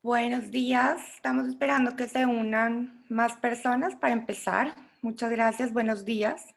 Buenos días, estamos esperando que se unan más personas para empezar. Muchas gracias, buenos días.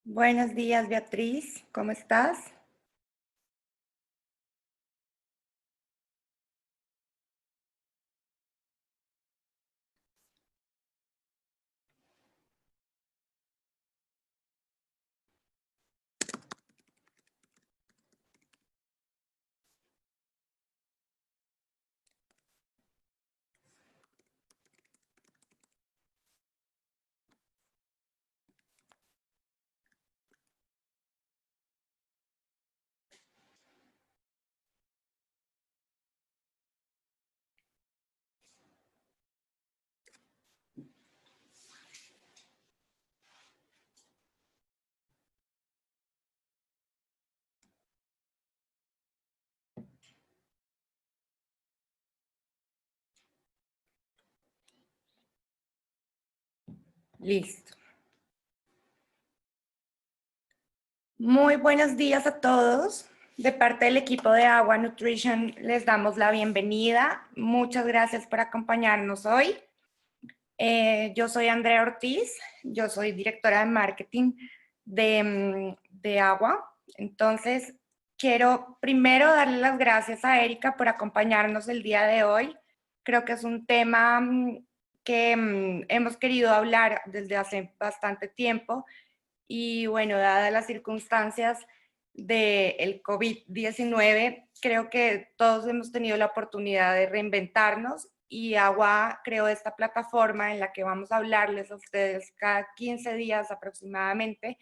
Buenos días, Beatriz, ¿cómo estás? Listo. Muy buenos días a todos. De parte del equipo de Agua Nutrition les damos la bienvenida. Muchas gracias por acompañarnos hoy. Yo soy Andrea Ortiz, yo soy directora de marketing de Agua. Entonces, quiero primero darle las gracias a Erika por acompañarnos el día de hoy. Creo que es un tema que hemos querido hablar desde hace bastante tiempo y bueno, dadas las circunstancias del COVID-19, creo que todos hemos tenido la oportunidad de reinventarnos y Agua creó esta plataforma en la que vamos a hablarles a ustedes cada 15 días aproximadamente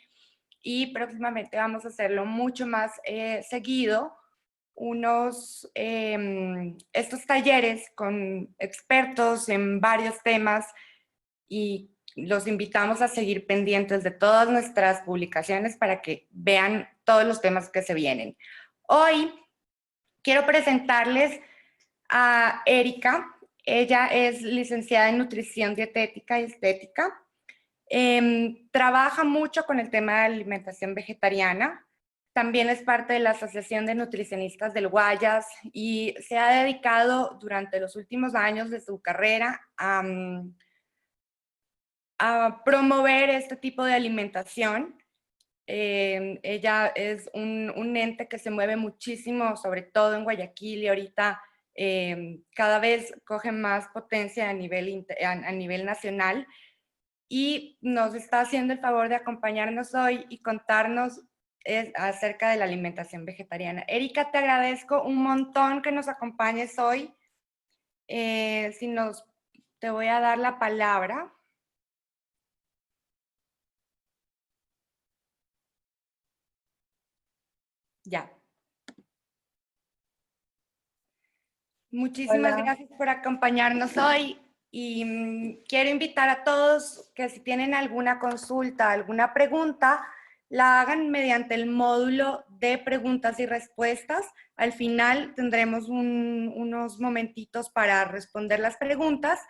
y próximamente vamos a hacerlo mucho más seguido, estos talleres con expertos en varios temas y los invitamos a seguir pendientes de todas nuestras publicaciones para que vean todos los temas que se vienen. Hoy quiero presentarles a Erika. Ella es licenciada en nutrición dietética y estética. Trabaja mucho con el tema de alimentación vegetariana. También es parte de la Asociación de Nutricionistas del Guayas y se ha dedicado durante los últimos años de su carrera a promover este tipo de alimentación. Ella es un ente que se mueve muchísimo, sobre todo en Guayaquil, y ahorita cada vez coge más potencia a nivel nacional y nos está haciendo el favor de acompañarnos hoy y contarnos acerca de la alimentación vegetariana. Erika, te agradezco un montón que nos acompañes hoy. Te voy a dar la palabra. Ya. Muchísimas Hola, gracias por acompañarnos hoy y quiero invitar a todos que si tienen alguna consulta, alguna pregunta, la hagan mediante el módulo de preguntas y respuestas. Al final tendremos unos momentitos para responder las preguntas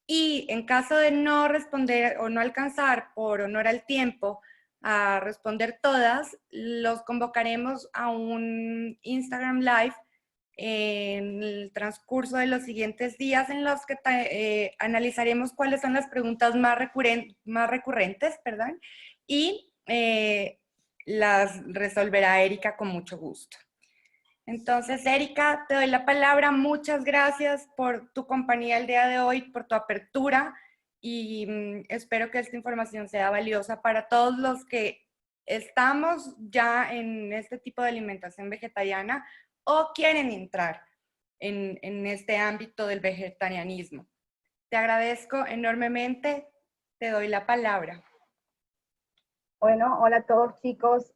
y en caso de no responder o no alcanzar por honor al tiempo a responder todas, los convocaremos a un Instagram Live en el transcurso de los siguientes días en los que analizaremos cuáles son las preguntas más recurrentes, perdón, y las resolverá Erika con mucho gusto. Entonces, Erika, te doy la palabra. Muchas gracias por tu compañía el día de hoy, por tu apertura y espero que esta información sea valiosa para todos los que estamos ya en este tipo de alimentación vegetariana o quieren entrar en este ámbito del vegetarianismo. Te agradezco enormemente, te doy la palabra. Bueno, hola a todos chicos,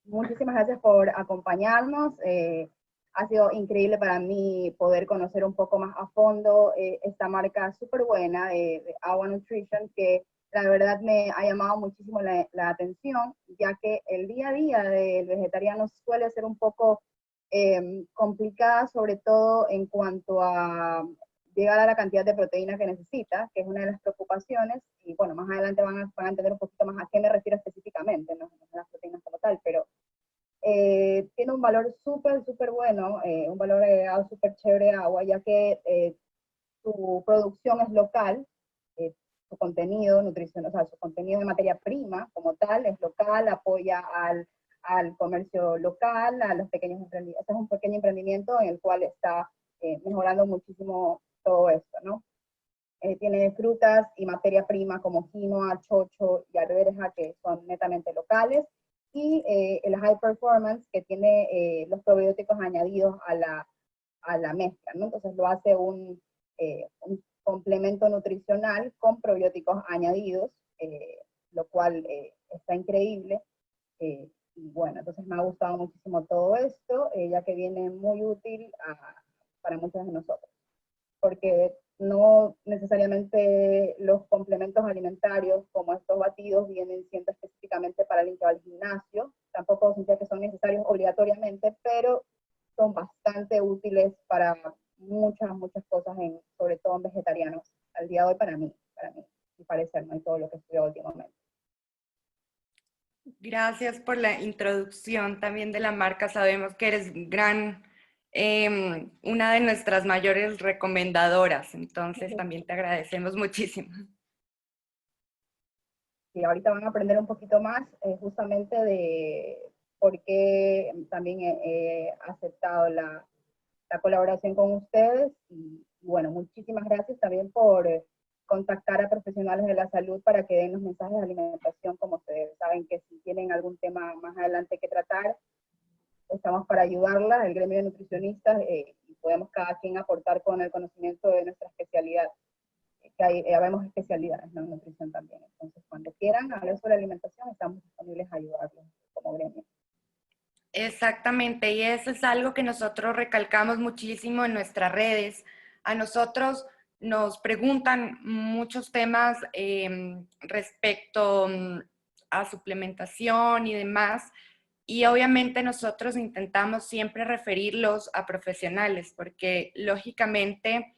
muchísimas gracias por acompañarnos. Ha sido increíble para mí poder conocer un poco más a fondo esta marca súper buena de Agua Nutrition, que la verdad me ha llamado muchísimo la atención, ya que el día a día del vegetariano suele ser un poco complicada, sobre todo en cuanto a llegar a la cantidad de proteína que necesita, que es una de las preocupaciones, y bueno, más adelante van a entender un poquito más a qué me refiero específicamente, no las proteínas como tal, pero tiene un valor súper bueno, un valor agregado súper chévere de agua, ya que su producción es local, su contenido nutricional, o sea, su contenido de materia prima como tal es local, apoya al comercio local, a los pequeños emprendimientos. Este es un pequeño emprendimiento en el cual está mejorando muchísimo todo esto, ¿no? Tiene frutas y materia prima como quinoa, chocho y arveja que son netamente locales, y el high performance que tiene los probióticos añadidos a la mezcla, ¿no? Entonces lo hace un complemento nutricional con probióticos añadidos, lo cual está increíble. Y bueno, entonces me ha gustado muchísimo todo esto, ya que viene muy útil para muchos de nosotros, porque no necesariamente los complementos alimentarios como estos batidos vienen siendo específicamente para alguien que va al gimnasio, tampoco significa que son necesarios obligatoriamente, pero son bastante útiles para muchas cosas, sobre todo en vegetarianos, al día de hoy para mí, mi parecer, ¿no? Y todo lo que estudiado últimamente. Gracias por la introducción también de la marca. Sabemos que eres una de nuestras mayores recomendadoras, entonces también te agradecemos muchísimo. Y ahorita van a aprender un poquito más justamente de por qué también he aceptado la colaboración con ustedes. Y bueno, muchísimas gracias también por contactar a profesionales de la salud para que den los mensajes de alimentación como ustedes. Saben que si tienen algún tema más adelante que tratar, estamos para ayudarlas, el gremio de nutricionistas, y podemos cada quien aportar con el conocimiento de nuestra especialidad. Que hay, habemos especialidades, ¿no? En nutrición también. Entonces, cuando quieran hablar sobre alimentación, estamos disponibles a ayudarlos como gremio. Exactamente, y eso es algo que nosotros recalcamos muchísimo en nuestras redes. A nosotros nos preguntan muchos temas respecto a suplementación y demás, y obviamente nosotros intentamos siempre referirlos a profesionales, porque lógicamente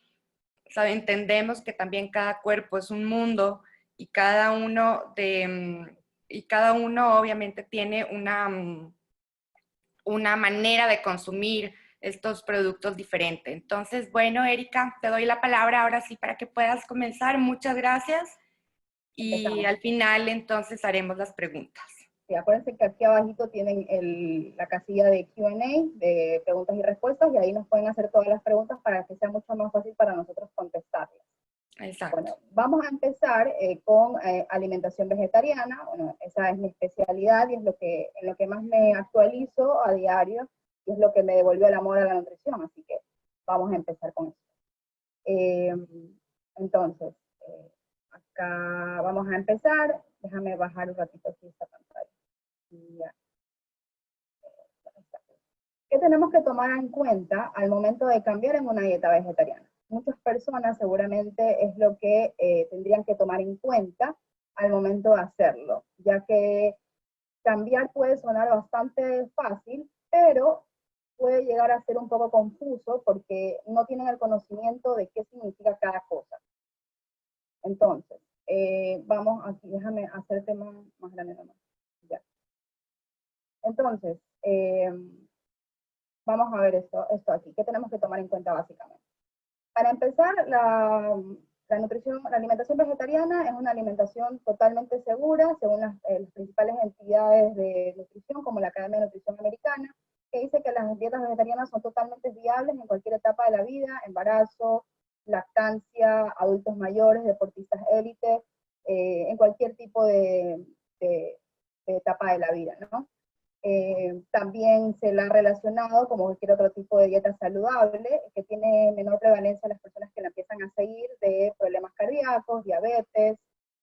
entendemos que también cada cuerpo es un mundo y cada uno obviamente tiene una manera de consumir estos productos diferente. Entonces, bueno, Erika, te doy la palabra ahora sí para que puedas comenzar. Muchas gracias. Y Empezamos. al final, entonces, haremos las preguntas. Sí, acuérdense que aquí abajito tienen la casilla de Q&A, de preguntas y respuestas, y ahí nos pueden hacer todas las preguntas para que sea mucho más fácil para nosotros contestarlas. Exacto. Bueno, vamos a empezar con alimentación vegetariana. Bueno, esa es mi especialidad y es en lo que más me actualizo a diario, y es lo que me devolvió el amor a la nutrición, así que vamos a empezar con eso. Entonces, acá vamos a empezar. Déjame bajar un ratito aquí esta pantalla. Ya. ¿Qué tenemos que tomar en cuenta al momento de cambiar en una dieta vegetariana? Muchas personas seguramente es lo que tendrían que tomar en cuenta al momento de hacerlo, ya que cambiar puede sonar bastante fácil, pero puede llegar a ser un poco confuso porque no tienen el conocimiento de qué significa cada cosa. Entonces, vamos aquí, déjame hacerte más grande nomás. Ya. Entonces, vamos a ver esto aquí. ¿Qué tenemos que tomar en cuenta básicamente? Para empezar, la alimentación vegetariana es una alimentación totalmente segura, según las principales entidades de nutrición, como la Academia de Nutrición Americana, que dice que las dietas vegetarianas son totalmente viables en cualquier etapa de la vida, embarazo, lactancia, adultos mayores, deportistas élite, en cualquier tipo de etapa de la vida, ¿no? También se la ha relacionado como cualquier otro tipo de dieta saludable, que tiene menor prevalencia en las personas que la empiezan a seguir de problemas cardíacos, diabetes,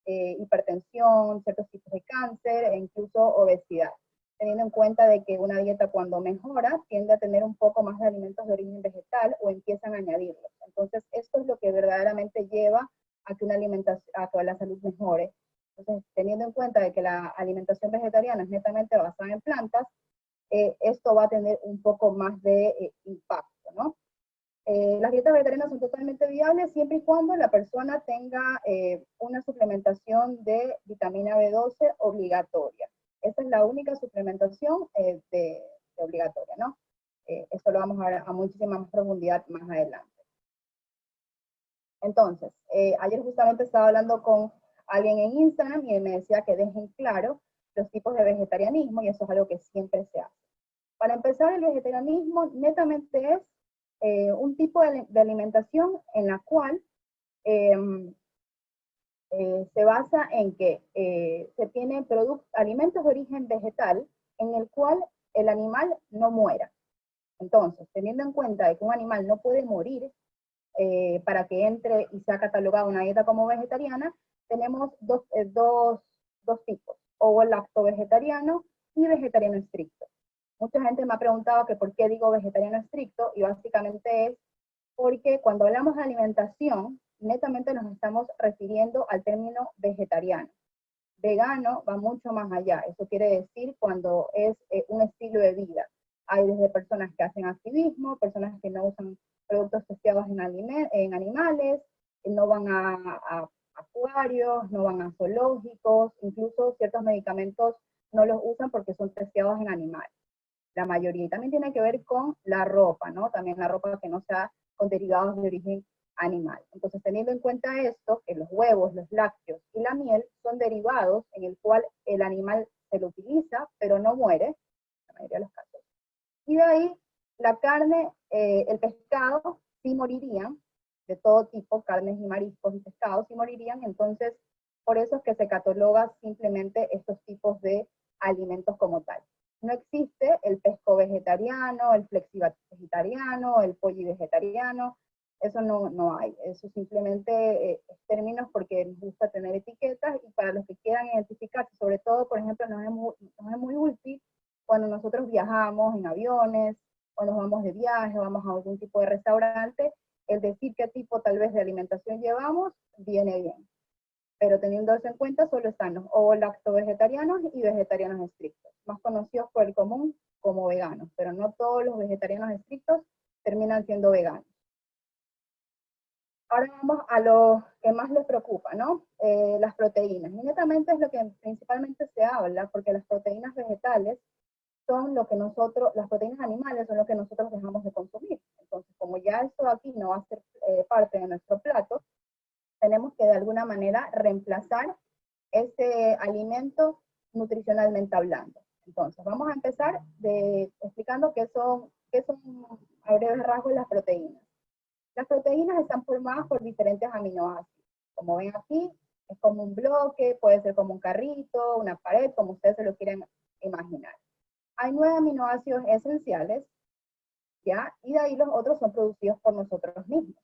hipertensión, ciertos tipos de cáncer e incluso obesidad, teniendo en cuenta de que una dieta cuando mejora tiende a tener un poco más de alimentos de origen vegetal o empiezan a añadirlos. Entonces esto es lo que verdaderamente lleva a que una alimentación, a que la salud mejore. Entonces, teniendo en cuenta de que la alimentación vegetariana es netamente basada en plantas, esto va a tener un poco más de impacto, ¿no? Las dietas vegetarianas son totalmente viables siempre y cuando la persona tenga una suplementación de vitamina B12 obligatoria. Esa es la única suplementación de obligatoria, ¿no? Esto lo vamos a ver a muchísima más profundidad más adelante. Entonces, ayer justamente estaba hablando con alguien en Instagram y él me decía que dejen claro los tipos de vegetarianismo, y eso es algo que siempre se hace. Para empezar, el vegetarianismo netamente es un tipo de alimentación en la cual se basa en que se tienen alimentos de origen vegetal en el cual el animal no muera. Entonces, teniendo en cuenta de que un animal no puede morir para que entre y sea catalogada una dieta como vegetariana, tenemos dos tipos, o lacto vegetariano y vegetariano estricto. Mucha gente me ha preguntado que por qué digo vegetariano estricto, y básicamente es porque cuando hablamos de alimentación, netamente nos estamos refiriendo al término vegetariano. Vegano va mucho más allá, eso quiere decir cuando es un estilo de vida. Hay desde personas que hacen activismo, personas que no usan productos testeados en animales, no van a acuarios, no van a zoológicos, incluso ciertos medicamentos no los usan porque son testeados en animales. La mayoría. Y también tiene que ver con la ropa, ¿no? También la ropa que no sea con derivados de origen animal. Entonces, teniendo en cuenta esto, que los huevos, los lácteos y la miel son derivados en el cual el animal se lo utiliza, pero no muere, en la mayoría de los casos. Y de ahí, la carne, el pescado, sí morirían, de todo tipo, carnes y mariscos y pescados sí morirían, entonces, por eso es que se cataloga simplemente estos tipos de alimentos como tal. No existe el pesco vegetariano, el flexi-vegetariano, el pollo vegetariano, eso no hay. Eso simplemente es términos porque nos gusta tener etiquetas, y para los que quieran identificarse, sobre todo, por ejemplo, nos es muy útil cuando nosotros viajamos en aviones, o nos vamos de viaje, vamos a algún tipo de restaurante, el decir qué tipo tal vez de alimentación llevamos, viene bien. Pero teniendo eso en cuenta, solo están los ovo-lacto-vegetarianos y vegetarianos estrictos, más conocidos por el común como veganos, pero no todos los vegetarianos estrictos terminan siendo veganos. Ahora vamos a lo que más les preocupa, ¿no? Las proteínas. Y netamente es lo que principalmente se habla, porque las proteínas vegetales son lo que las proteínas animales son lo que nosotros dejamos de consumir. Entonces, como ya esto aquí no va a ser parte de nuestro plato, tenemos que de alguna manera reemplazar ese alimento nutricionalmente hablando. Entonces, vamos a empezar explicando qué son a breves rasgos las proteínas. Las proteínas están formadas por diferentes aminoácidos. Como ven aquí, es como un bloque, puede ser como un carrito, una pared, como ustedes se lo quieran imaginar. Hay 9 aminoácidos esenciales, ¿ya? Y de ahí los otros son producidos por nosotros mismos.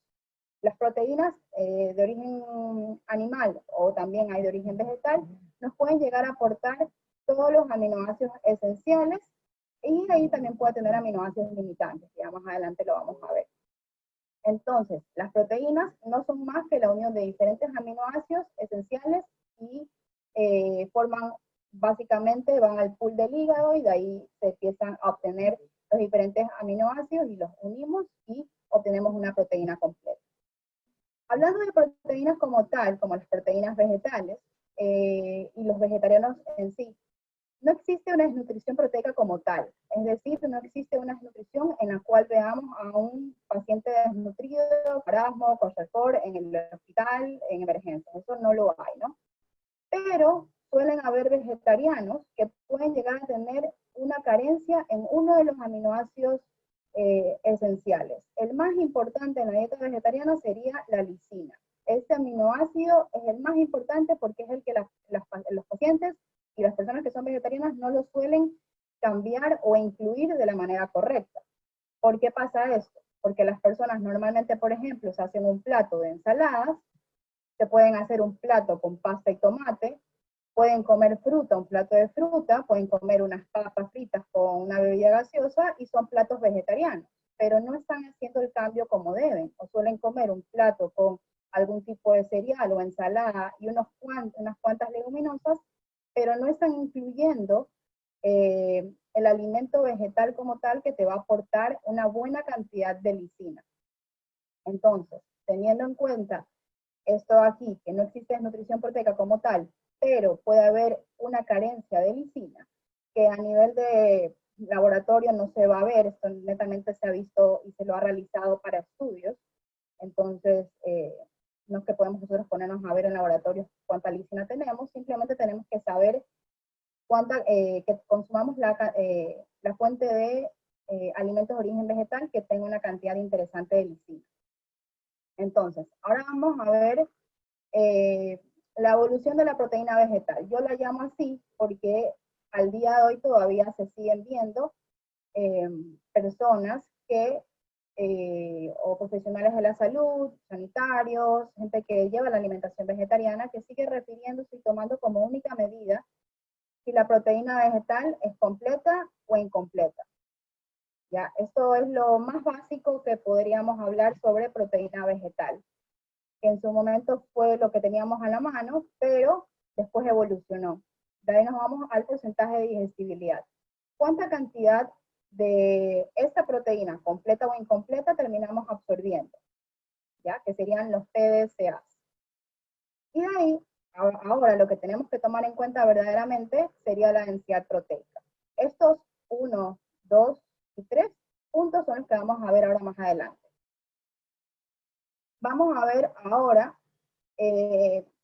Las proteínas de origen animal, o también hay de origen vegetal, nos pueden llegar a aportar todos los aminoácidos esenciales, y ahí también puede tener aminoácidos limitantes, que ya más adelante lo vamos a ver. Entonces, las proteínas no son más que la unión de diferentes aminoácidos esenciales y básicamente van al pool del hígado, y de ahí se empiezan a obtener los diferentes aminoácidos y los unimos y obtenemos una proteína completa. Hablando de proteínas como tal, como las proteínas vegetales y los vegetarianos en sí, no existe una desnutrición proteica como tal. Es decir, no existe una desnutrición en la cual veamos a un paciente desnutrido, marasmo, kwashiorkor, en el hospital, en emergencia. Eso no lo hay, ¿no? Pero suelen haber vegetarianos que pueden llegar a tener una carencia en uno de los aminoácidos esenciales. El más importante en la dieta vegetariana sería la lisina. Este aminoácido es el más importante porque es el que los pacientes y las personas que son vegetarianas no lo suelen cambiar o incluir de la manera correcta. ¿Por qué pasa esto? Porque las personas normalmente, por ejemplo, se hacen un plato de ensaladas, se pueden hacer un plato con pasta y tomate, pueden comer fruta, un plato de fruta, pueden comer unas papas fritas con una bebida gaseosa y son platos vegetarianos, pero no están haciendo el cambio como deben, o suelen comer un plato con algún tipo de cereal o ensalada y unas cuantas leguminosas, pero no están incluyendo el alimento vegetal como tal que te va a aportar una buena cantidad de lisina. Entonces, teniendo en cuenta esto aquí, que no existe desnutrición proteica como tal, pero puede haber una carencia de lisina, que a nivel de laboratorio no se va a ver, esto netamente se ha visto y se lo ha realizado para estudios, entonces no es que podemos nosotros ponernos a ver en laboratorio cuánta lisina tenemos, simplemente tenemos que saber que consumamos la fuente de alimentos de origen vegetal que tenga una cantidad interesante de lisina. Entonces, ahora vamos a ver la evolución de la proteína vegetal. Yo la llamo así porque al día de hoy todavía se siguen viendo personas que, o profesionales de la salud, sanitarios, gente que lleva la alimentación vegetariana, que sigue refiriéndose y tomando como única medida si la proteína vegetal es completa o incompleta. ¿Ya? Esto es lo más básico que podríamos hablar sobre proteína vegetal, que en su momento fue lo que teníamos a la mano, pero después evolucionó. De ahí nos vamos al porcentaje de digestibilidad. ¿Cuánta cantidad de esta proteína, completa o incompleta, terminamos absorbiendo? ¿Ya? Que serían los PDCAs. Y de ahí, ahora lo que tenemos que tomar en cuenta verdaderamente sería la densidad proteica. Estos 1, 2 y 3 puntos son los que vamos a ver ahora más adelante. Vamos a ver ahora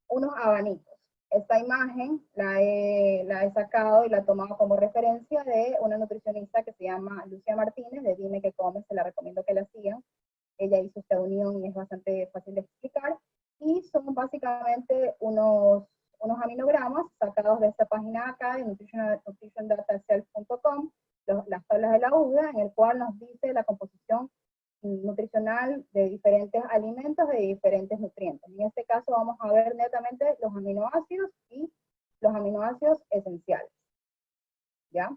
unos abanicos. Esta imagen la he sacado y la he tomado como referencia de una nutricionista que se llama Lucia Martínez, de Dime que Comes, se la recomiendo que la sigan. Ella hizo esta unión y es bastante fácil de explicar. Y son básicamente unos aminogramas sacados de esta página acá, de nutritiondataself.com, las tablas de la UDA, en el cual nos dice la composición nutricional de diferentes alimentos de diferentes nutrientes. En este caso vamos a ver netamente los aminoácidos y los aminoácidos esenciales. ¿Ya?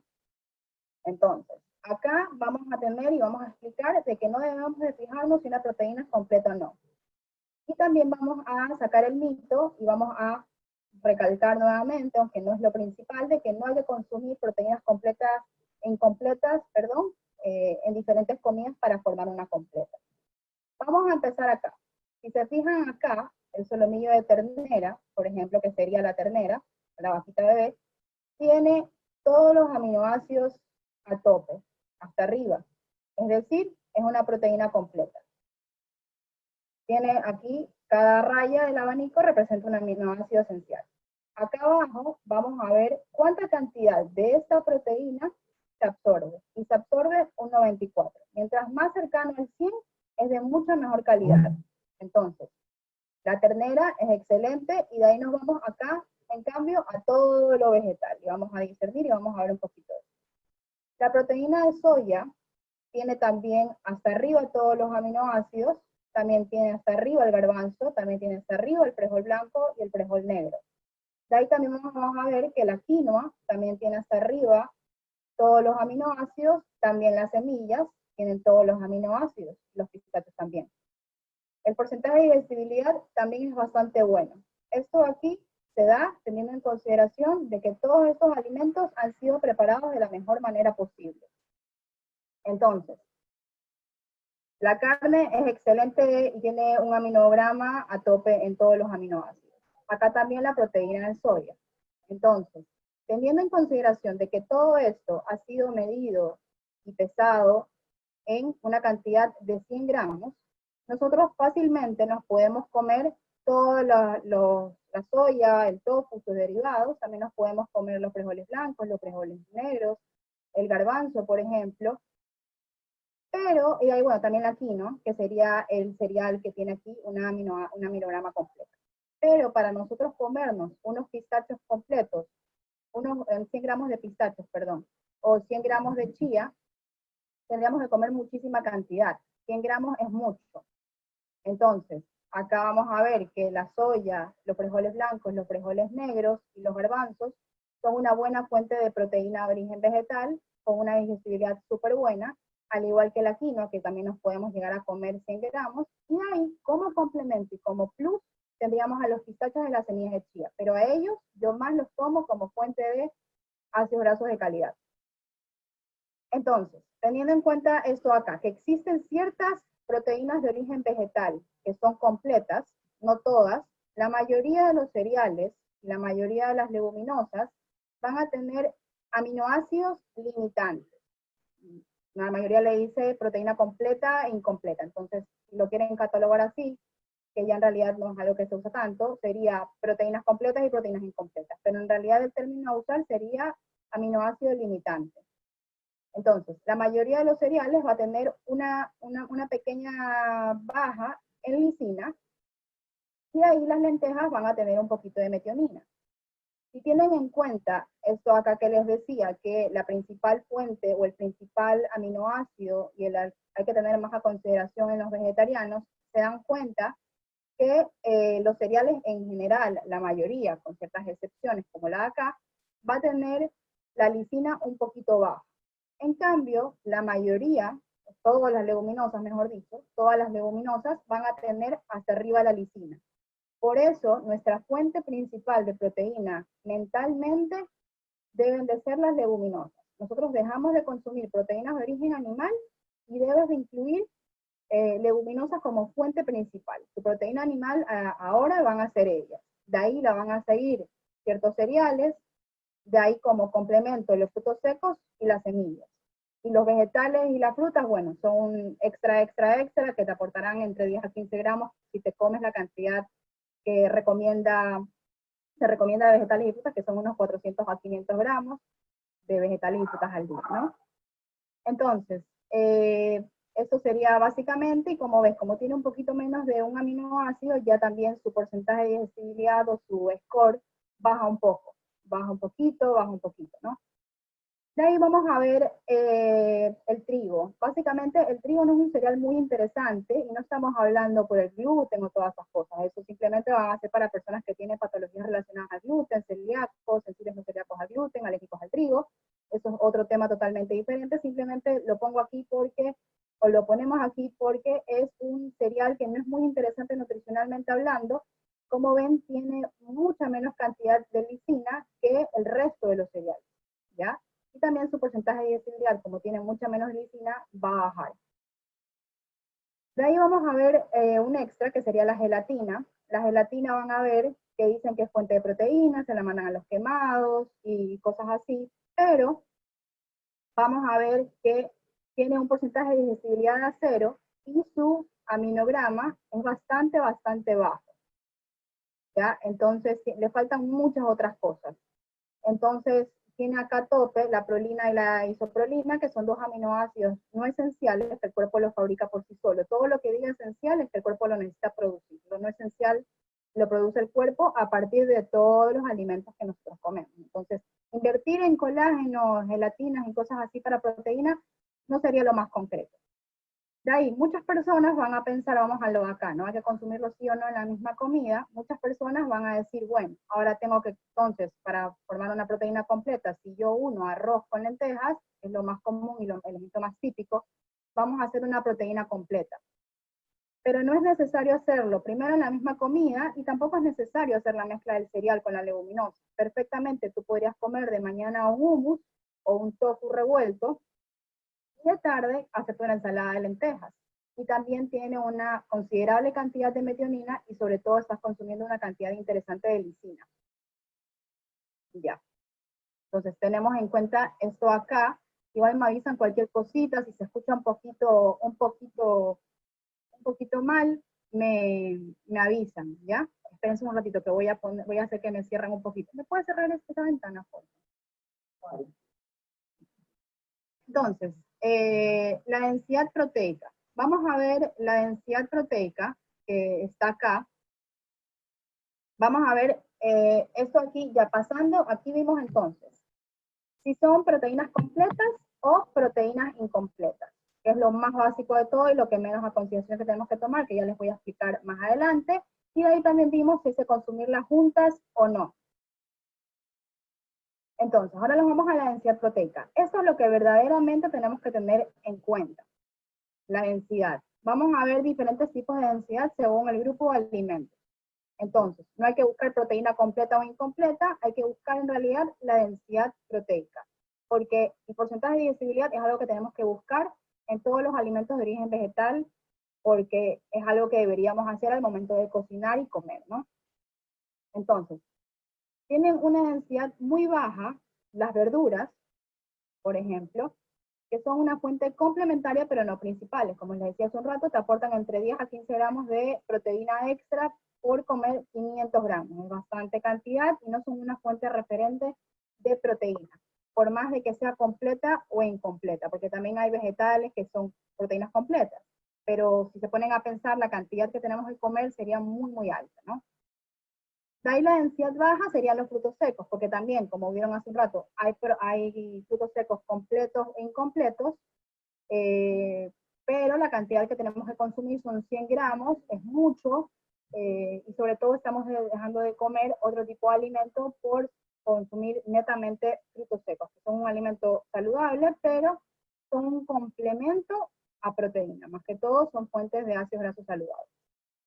Entonces, acá vamos a tener y vamos a explicar de que no debemos de fijarnos si una proteína es completa o no. Y también vamos a sacar el mito y vamos a recalcar nuevamente, aunque no es lo principal, de que no hay que consumir proteínas incompletas, en diferentes comidas para formar una completa. Vamos a empezar acá. Si se fijan acá, el solomillo de ternera, por ejemplo, que sería la ternera, la vaquita bebé, tiene todos los aminoácidos a tope, hasta arriba. Es decir, es una proteína completa. Tiene aquí, cada raya del abanico representa un aminoácido esencial. Acá abajo vamos a ver cuánta cantidad de esta proteína se absorbe. Y se absorbe un 94. Mientras más cercano al 100, es de mucha mejor calidad. Entonces, la ternera es excelente y de ahí nos vamos acá, en cambio, a todo lo vegetal. Y vamos a discernir y vamos a ver un poquito de eso. La proteína de soya tiene también hasta arriba todos los aminoácidos, también tiene hasta arriba el garbanzo, también tiene hasta arriba el frijol blanco y el frijol negro. De ahí también vamos a ver que la quinoa también tiene hasta arriba todos los aminoácidos, también las semillas tienen todos los aminoácidos, los pistaches también. El porcentaje de digestibilidad también es bastante bueno. Esto aquí se da teniendo en consideración de que todos estos alimentos han sido preparados de la mejor manera posible. Entonces, la carne es excelente y tiene un aminograma a tope en todos los aminoácidos. Acá también la proteína de soya. Entonces, teniendo en consideración de que todo esto ha sido medido y pesado en una cantidad de 100 gramos, nosotros fácilmente nos podemos comer toda la soya, el tofu, sus derivados, también nos podemos comer los frijoles blancos, los frijoles negros, el garbanzo, por ejemplo, Pero, y ahí, bueno, también la quinoa, que sería el cereal que tiene aquí un aminograma completo. Pero para nosotros comernos unos pistachos completos, unos 100 gramos de pistachos, perdón, o 100 gramos de chía, tendríamos que comer muchísima cantidad. 100 gramos es mucho. Entonces, acá vamos a ver que la soya, los frijoles blancos, los frijoles negros y los garbanzos son una buena fuente de proteína de origen vegetal, con una digestibilidad súper buena, al igual que la quinoa, que también nos podemos llegar a comer 100 gramos, y ahí, como complemento y como plus, tendríamos a los pistachos de las semillas de chía, pero a ellos yo más los tomo como fuente de ácidos grasos de calidad. Entonces, teniendo en cuenta esto acá, que existen ciertas proteínas de origen vegetal que son completas, no todas, la mayoría de los cereales, la mayoría de las leguminosas van a tener aminoácidos limitantes. La mayoría le dice proteína completa e incompleta, entonces si lo quieren catalogar así, que ya en realidad no es algo que se usa tanto, sería proteínas completas y proteínas incompletas, pero en realidad el término a usar sería aminoácido limitante. Entonces, la mayoría de los cereales va a tener una pequeña baja en lisina, y ahí las lentejas van a tener un poquito de metionina. Si tienen en cuenta esto acá que les decía, que la principal fuente o el principal aminoácido, y hay que tener más a consideración en los vegetarianos, se dan cuenta que los cereales en general, la mayoría, con ciertas excepciones como la de acá, va a tener la lisina un poquito baja. En cambio, la mayoría, todas las leguminosas, mejor dicho, todas las leguminosas van a tener hasta arriba la lisina. Por eso, nuestra fuente principal de proteína mentalmente deben de ser las leguminosas. Nosotros dejamos de consumir proteínas de origen animal y debes de incluir leguminosas como fuente principal. Tu proteína animal ahora van a ser ellas. De ahí la van a seguir ciertos cereales, de ahí como complemento los frutos secos y las semillas. Y los vegetales y las frutas, bueno, son extra que te aportarán entre 10 a 15 gramos si te comes la cantidad que se recomienda de vegetales y frutas, que son unos 400 a 500 gramos de vegetales y frutas al día, ¿no? Entonces, eso sería básicamente, y como ves, como tiene un poquito menos de un aminoácido, ya también su porcentaje de digestibilidad o su score baja un poco, baja un poquito, ¿no? De ahí vamos a ver el trigo. Básicamente el trigo no es un cereal muy interesante y no estamos hablando por el gluten o todas esas cosas. Eso simplemente van a ser para personas que tienen patologías relacionadas al gluten, celíacos, sensibles no celíacos al gluten, alérgicos al trigo. Eso es otro tema totalmente diferente. Simplemente lo pongo aquí porque, o lo ponemos aquí porque es un cereal que no es muy interesante nutricionalmente hablando. Como ven, tiene mucha menos cantidad de lisina que el resto de los cereales, ¿ya? Y también su porcentaje de digestibilidad, como tiene mucha menos lisina, va a bajar. De ahí vamos a ver un extra, que sería la gelatina. La gelatina van a ver que dicen que es fuente de proteínas, se la mandan a los quemados y cosas así, pero vamos a ver que tiene un porcentaje de digestibilidad a 0 y su aminograma es bastante bajo, ¿ya? Entonces le faltan muchas otras cosas. Entonces, tiene acá tope la prolina y la isoprolina, que son dos aminoácidos no esenciales que el cuerpo lo fabrica por sí solo. Todo lo que diga esencial es que el cuerpo lo necesita producir. Lo no esencial lo produce el cuerpo a partir de todos los alimentos que nosotros comemos. Entonces, invertir en colágeno, gelatinas y cosas así para proteínas no sería lo más concreto. De ahí, muchas personas van a pensar, vamos a lo de acá, ¿no? Hay que consumirlo sí o no en la misma comida. Muchas personas van a decir, bueno, ahora tengo que, entonces, para formar una proteína completa, si yo uno arroz con lentejas, es lo más común y el elemento más típico, vamos a hacer una proteína completa. Pero no es necesario hacerlo primero en la misma comida, y tampoco es necesario hacer la mezcla del cereal con la leguminosa. Perfectamente tú podrías comer de mañana un hummus o un tofu revuelto, y de tarde hacerte una ensalada de lentejas. Y también tiene una considerable cantidad de metionina, y sobre todo estás consumiendo una cantidad interesante de lisina. Ya. Entonces tenemos en cuenta esto acá. Igual me avisan cualquier cosita, si se escucha un poquito mal, me avisan, ¿ya? Espérense un ratito que voy a hacer que me cierren un poquito. ¿Me puede cerrar esta ventana, por favor? Entonces, la densidad proteica. Vamos a ver la densidad proteica que está acá. Vamos a ver esto aquí ya pasando. Aquí vimos entonces si son proteínas completas o proteínas incompletas, que es lo más básico de todo y lo que menos a consideración que tenemos que tomar, que ya les voy a explicar más adelante. Y de ahí también vimos si se consumirlas juntas o no. Entonces, ahora nos vamos a la densidad proteica. Esto es lo que verdaderamente tenemos que tener en cuenta, la densidad. Vamos a ver diferentes tipos de densidad según el grupo de alimentos. Entonces, no hay que buscar proteína completa o incompleta, hay que buscar en realidad la densidad proteica, porque el porcentaje de digestibilidad es algo que tenemos que buscar en todos los alimentos de origen vegetal, porque es algo que deberíamos hacer al momento de cocinar y comer, ¿no? Entonces, tienen una densidad muy baja las verduras, por ejemplo, que son una fuente complementaria pero no principales. Como les decía hace un rato, te aportan entre 10 a 15 gramos de proteína extra por comer 500 gramos. Es bastante cantidad y no son una fuente referente de proteína, por más de que sea completa o incompleta, porque también hay vegetales que son proteínas completas, pero si se ponen a pensar, la cantidad que tenemos que comer sería muy, muy alta, ¿no? De ahí la densidad baja serían los frutos secos, porque también, como vieron hace un rato, hay frutos secos completos e incompletos, pero la cantidad que tenemos que consumir son 100 gramos, es mucho, y sobre todo estamos dejando de comer otro tipo de alimento por consumir netamente frutos secos, que son un alimento saludable, pero son un complemento a proteína, más que todo son fuentes de ácidos grasos saludables.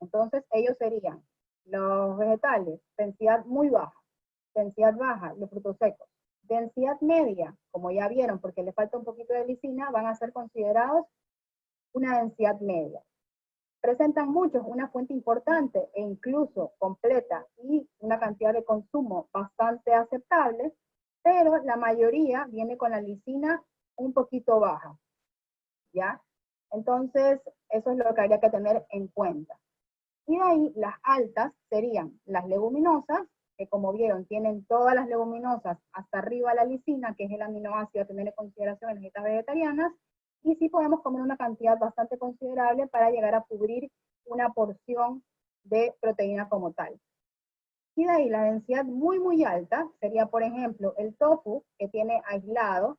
Entonces ellos serían los vegetales, densidad muy baja, densidad baja, los frutos secos. Densidad media, como ya vieron, porque le falta un poquito de lisina, van a ser considerados una densidad media. Presentan muchos una fuente importante e incluso completa y una cantidad de consumo bastante aceptable, pero la mayoría viene con la lisina un poquito baja, ¿ya? Entonces, eso es lo que habría que tener en cuenta. Y de ahí las altas serían las leguminosas, que como vieron tienen todas las leguminosas hasta arriba la lisina, que es el aminoácido a tener en consideración en las dietas vegetarianas, y sí podemos comer una cantidad bastante considerable para llegar a cubrir una porción de proteína como tal. Y de ahí la densidad muy, muy alta sería, por ejemplo, el tofu, que tiene aislado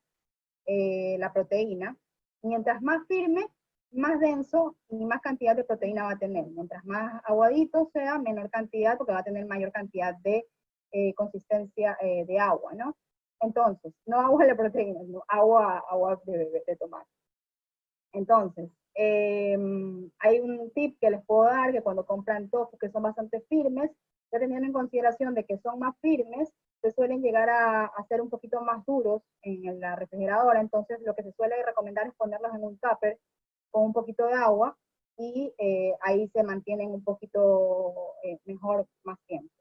la proteína. Mientras más firme, más denso y más cantidad de proteína va a tener. Mientras más aguadito sea, menor cantidad, porque va a tener mayor cantidad de consistencia de agua, ¿no? Entonces, no agua de proteína, no, agua de tomate. Entonces, hay un tip que les puedo dar, que cuando compran tofu que son bastante firmes, ya teniendo en consideración de que son más firmes, se suelen llegar a ser un poquito más duros en la refrigeradora, entonces lo que se suele recomendar es ponerlos en un tupper con un poquito de agua y ahí se mantienen un poquito mejor más tiempo.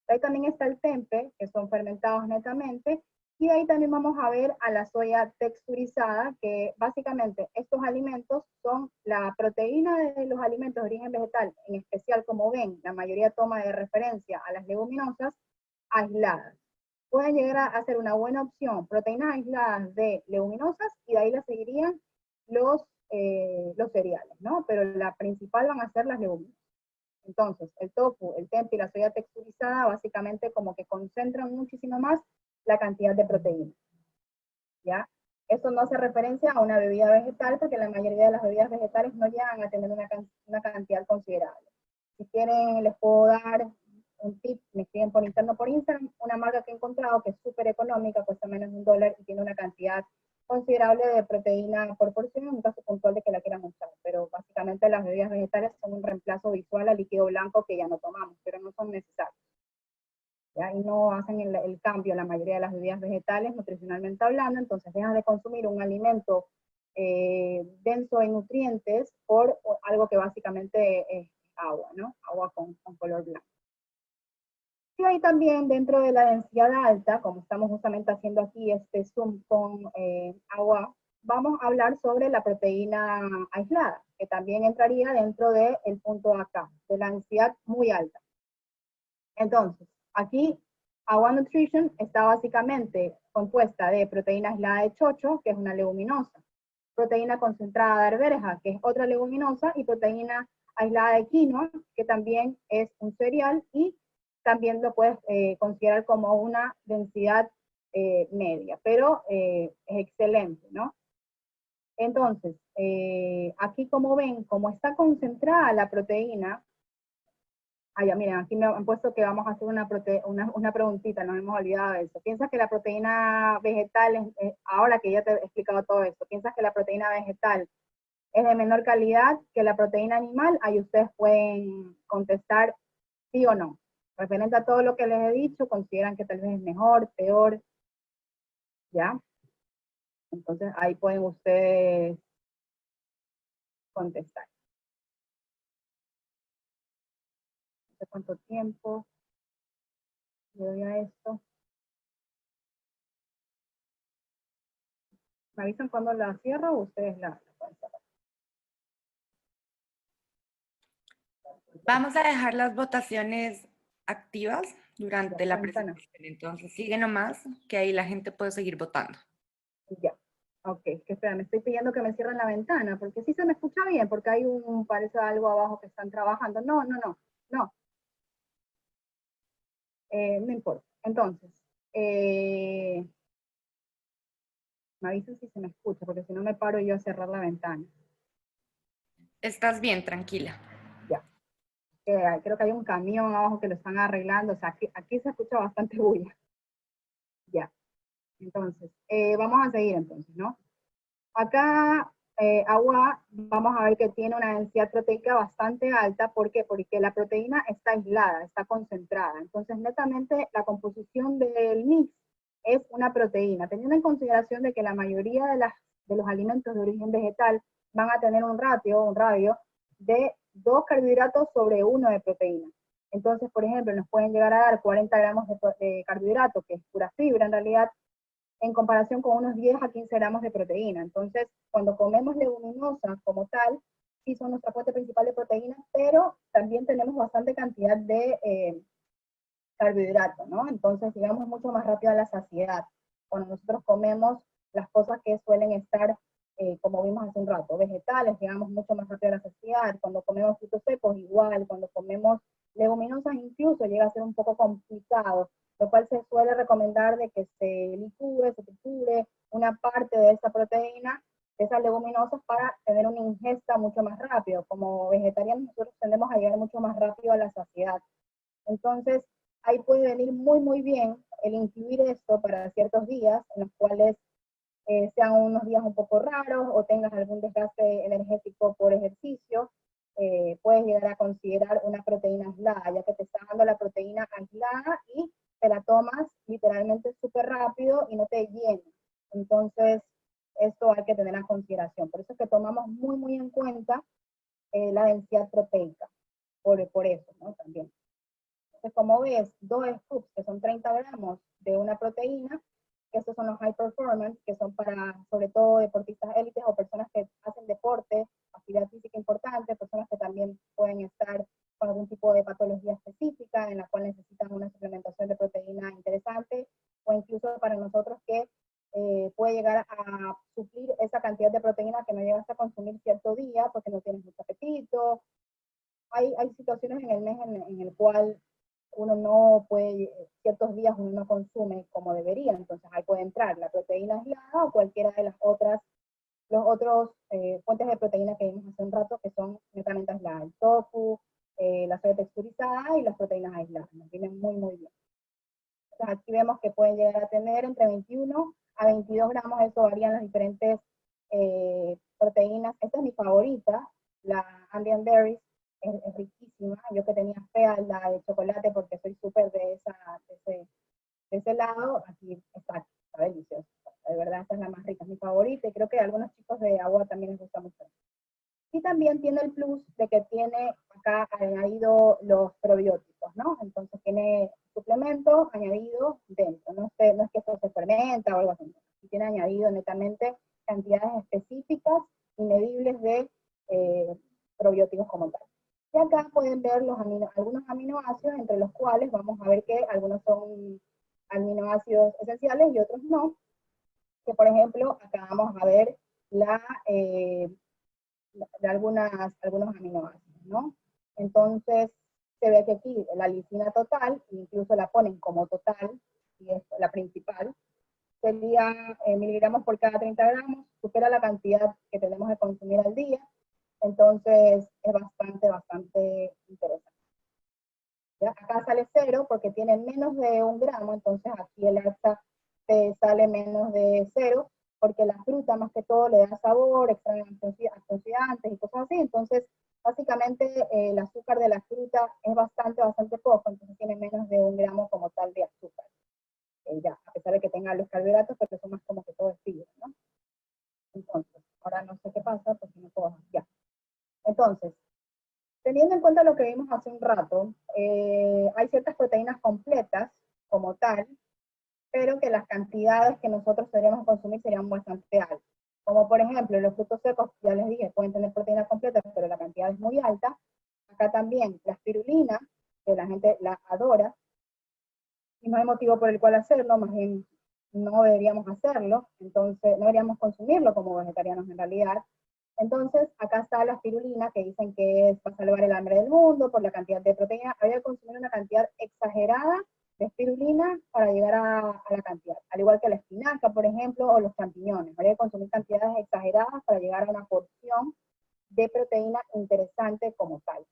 Ahí también está el tempe, que son fermentados netamente, y ahí también vamos a ver a la soya texturizada, que básicamente estos alimentos son la proteína de los alimentos de origen vegetal, en especial, como ven, la mayoría toma de referencia a las leguminosas aisladas. Pueden llegar a ser una buena opción, proteínas aisladas de leguminosas, y de ahí le seguirían los cereales, ¿no? Pero la principal van a ser las leguminosas. Entonces, el tofu, el tempeh y la soya texturizada básicamente como que concentran muchísimo más la cantidad de proteína, ¿ya? Esto no hace referencia a una bebida vegetal, porque la mayoría de las bebidas vegetales no llegan a tener una cantidad considerable. Si quieren, les puedo dar un tip, me escriben por interno por Instagram, una marca que he encontrado que es súper económica, cuesta menos de $1 y tiene una cantidad considerable de proteína por porción, en un caso puntual de que la quieran usar, pero básicamente las bebidas vegetales son un reemplazo visual al líquido blanco que ya no tomamos, pero no son necesarios, ¿ya? Y no hacen el cambio la mayoría de las bebidas vegetales nutricionalmente hablando, entonces dejan de consumir un alimento denso en nutrientes por algo que básicamente es agua, ¿no? Agua con color blanco. Y ahí también dentro de la densidad alta, como estamos justamente haciendo aquí este zoom con agua, vamos a hablar sobre la proteína aislada, que también entraría dentro del punto acá, de la densidad muy alta. Entonces, aquí Agua Nutrition está básicamente compuesta de proteína aislada de chocho, que es una leguminosa, proteína concentrada de arveja, que es otra leguminosa, y proteína aislada de quinoa, que también es un cereal, y también lo puedes considerar como una densidad media, pero es excelente, ¿no? Entonces, aquí como ven, como está concentrada la proteína, ya miren, aquí me han puesto que vamos a hacer una preguntita, nos hemos olvidado de eso. ¿Piensas que la proteína vegetal, ahora que ya te he explicado todo esto, piensas que la proteína vegetal es de menor calidad que la proteína animal? Ahí ustedes pueden contestar sí o no. Referente a todo lo que les he dicho, ¿consideran que tal vez es mejor, peor? ¿Ya? Entonces ahí pueden ustedes contestar. No sé cuánto tiempo le doy a esto. ¿Me avisan cuando la cierro o ustedes la pueden cerrar? Vamos a dejar las votaciones activas durante la Ventana. presentación, entonces sigue nomás, que ahí la gente puede seguir votando. Ya. Ok, que espera, me estoy pidiendo que me cierren la ventana, porque sí se me escucha bien, porque hay parece algo abajo que están trabajando. No, no, no, no. No importa. Entonces, me avisan si se me escucha, porque si no me paro yo a cerrar la ventana. Estás bien, tranquila. Ya. Creo que hay un camión abajo que lo están arreglando, o sea, aquí se escucha bastante bulla. Ya. Entonces, vamos a seguir entonces, ¿no? Acá, agua, vamos a ver que tiene una densidad proteica bastante alta. ¿Por qué? Porque la proteína está aislada, está concentrada. Entonces, netamente, la composición del mix es una proteína, teniendo en consideración de que la mayoría de los alimentos de origen vegetal van a tener un radio de 2 carbohidratos sobre 1 de proteína. Entonces, por ejemplo, nos pueden llegar a dar 40 gramos de carbohidrato, que es pura fibra en realidad, en comparación con unos 10 a 15 gramos de proteína. Entonces, cuando comemos leguminosas como tal, sí son nuestra fuente principal de proteína, pero también tenemos bastante cantidad de carbohidratos, ¿no? Entonces, llegamos mucho más rápido a la saciedad. Cuando nosotros comemos las cosas que suelen estar, como vimos hace un rato, vegetales, llegamos mucho más rápido a la saciedad. Cuando comemos frutos secos, igual. Cuando comemos leguminosas, incluso llega a ser un poco complicado, lo cual se suele recomendar de que se licúe, se triture una parte de esa proteína, de esas leguminosas, para tener una ingesta mucho más rápido. Como vegetarianos nosotros tendemos a llegar mucho más rápido a la saciedad. Entonces, ahí puede venir muy, muy bien el incluir esto para ciertos días en los cuales sean unos días un poco raros o tengas algún desgaste energético por ejercicio. Puedes llegar a considerar una proteína aislada, ya que te está dando la proteína aislada y te la tomas literalmente súper rápido y no te llena. Entonces, esto hay que tener en consideración. Por eso es que tomamos muy, muy en cuenta la densidad proteica, por eso, ¿no? También. Entonces, como ves, 2 scoops, que son 30 gramos de una proteína, que estos son los high performance, que son para, sobre todo, deportistas élites o personas que hacen deporte, actividad física importante, personas que también pueden estar con algún tipo de patología específica, en la cual necesitan una suplementación de proteína interesante, o incluso para nosotros que puede llegar a suplir esa cantidad de proteína que no llegas a consumir cierto día porque no tienes mucho apetito. Hay situaciones en el mes en el cual uno no puede, ciertos días uno no consume como debería, entonces ahí puede entrar la proteína aislada o cualquiera de las otras, los otros fuentes de proteína que vimos hace un rato, que son netamente aisladas, el tofu, la soya texturizada y las proteínas aisladas, nos vienen muy, muy bien. Entonces aquí vemos que pueden llegar a tener entre 21 a 22 gramos, eso varían las diferentes proteínas. Esta es mi favorita, la Andean Berries, es riquísima. Yo que tenía fea la de chocolate porque soy súper de ese lado, aquí está deliciosa. De verdad, esta es la más rica, es mi favorita, y creo que a algunos chicos de agua también les gusta mucho. Y también tiene el plus de que tiene acá añadido los probióticos, ¿no? Entonces tiene suplementos añadidos dentro, no es que esto se fermenta o algo así, tiene añadido netamente cantidades específicas y medibles de probióticos como tal. Y acá pueden ver algunos aminoácidos, entre los cuales vamos a ver que algunos son aminoácidos esenciales y otros no, que por ejemplo acá vamos a ver de algunos aminoácidos, ¿no? Entonces, se ve que aquí la lisina total, incluso la ponen como total, y es la principal, sería miligramos por cada 30 gramos, supera la cantidad que tenemos que consumir al día, entonces es bastante interesante. ¿Ya? Acá sale 0 porque tiene menos de 1 gramo, entonces aquí el acta te sale menos de 0, porque la fruta más que todo le da sabor, extrae antioxidantes y cosas así, entonces básicamente el azúcar de la fruta es bastante poco, entonces tiene menos de 1 gramo como tal de azúcar. Ya, a pesar de que tenga los carbohidratos, pero son más como que todo es fibra, ¿no? Entonces, ahora no sé qué pasa, porque no puedo, ya. Entonces, teniendo en cuenta lo que vimos hace un rato, hay ciertas proteínas completas como tal, pero que las cantidades que nosotros deberíamos consumir serían bastante altas. Como por ejemplo, los frutos secos, ya les dije, pueden tener proteínas completas, pero la cantidad es muy alta. Acá también la espirulina, que la gente la adora, y no hay motivo por el cual hacerlo, más bien no deberíamos hacerlo, entonces no deberíamos consumirlo como vegetarianos en realidad. Entonces, acá está la espirulina, que dicen que es para salvar el hambre del mundo por la cantidad de proteína. Habría que consumir una cantidad exagerada de espirulina para llegar a la cantidad. Al igual que la espinaca, por ejemplo, o los champiñones. Habría que consumir cantidades exageradas para llegar a una porción de proteína interesante como tal.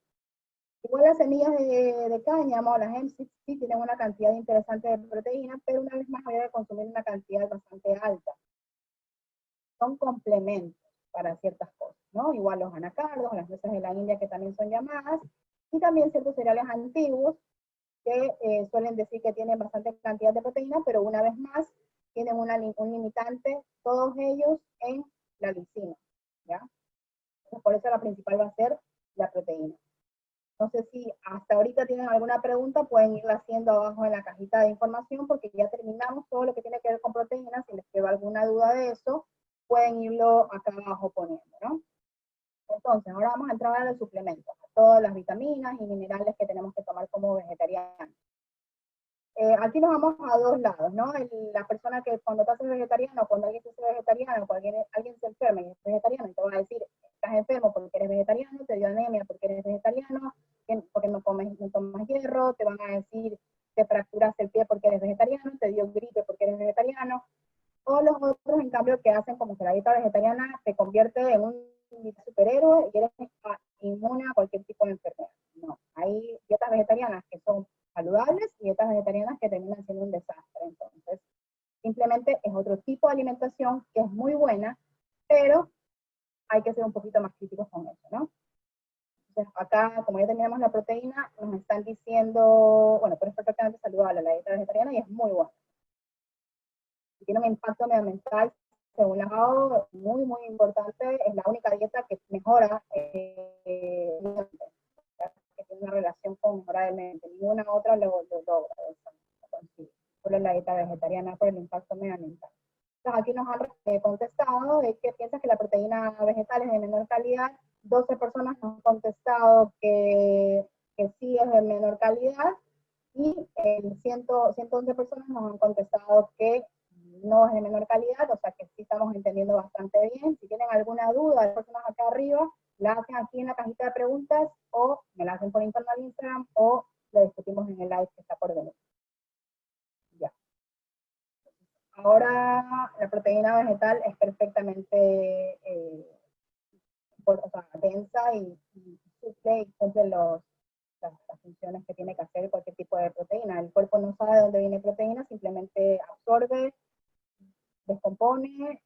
Igual las semillas de cáñamo, las hemp seeds, sí tienen una cantidad interesante de proteína, pero una vez más habría que consumir una cantidad bastante alta. Son complementos para ciertas cosas, ¿no? Igual los anacardos, las nueces de la India que también son llamadas, y también ciertos cereales antiguos que suelen decir que tienen bastante cantidad de proteína, pero una vez más tienen un limitante, todos ellos en la lisina, ¿ya? Entonces, por eso la principal va a ser la proteína. No sé si hasta ahorita tienen alguna pregunta, pueden irla haciendo abajo en la cajita de información, porque ya terminamos todo lo que tiene que ver con proteínas. Si les queda alguna duda de eso, pueden irlo acá abajo poniendo, ¿no? Entonces, ahora vamos a entrar a los suplementos, a todas las vitaminas y minerales que tenemos que tomar como vegetarianos. Aquí nos vamos a dos lados, ¿no? La persona que cuando te haces vegetariano, cuando alguien se hace vegetariano, cuando alguien se enferma y es vegetariano, y te va a decir, estás enfermo porque eres vegetariano, te dio anemia porque eres vegetariano, porque no tomas hierro, te van a decir, te fracturaste el pie porque eres vegetariano, te dio gripe porque eres vegetariano, o los otros, en cambio, que hacen como que la dieta vegetariana te convierte en un superhéroe y eres inmune a cualquier tipo de enfermedad. No, hay dietas vegetarianas que son saludables y dietas vegetarianas que terminan siendo un desastre. Entonces, simplemente es otro tipo de alimentación que es muy buena, pero hay que ser un poquito más críticos con eso, ¿no? Entonces, acá, como ya terminamos la proteína, nos están diciendo, bueno, pero es perfectamente saludable la dieta vegetariana y es muy buena. Y tiene un impacto medioambiental, según la FAO, muy importante. Es la única dieta que mejora que tiene una relación con mejorar el medio ambiente. Ninguna otra lo logra, solo la dieta vegetariana por el impacto medioambiental. Entonces aquí nos han contestado de que piensa que la proteína vegetal es de menor calidad. 12 personas nos han contestado que sí es de menor calidad, y 111 personas nos han contestado que no es de menor calidad, o sea que sí estamos entendiendo bastante bien. Si tienen alguna duda, las personas acá arriba, la hacen aquí en la cajita de preguntas, o me la hacen por interno al Instagram, o la discutimos en el live que está por venir. Ya. Ahora, la proteína vegetal es perfectamente densa y suple y cumple las funciones que tiene que hacer cualquier tipo de proteína. El cuerpo no sabe de dónde viene proteína, simplemente absorbe, descompone,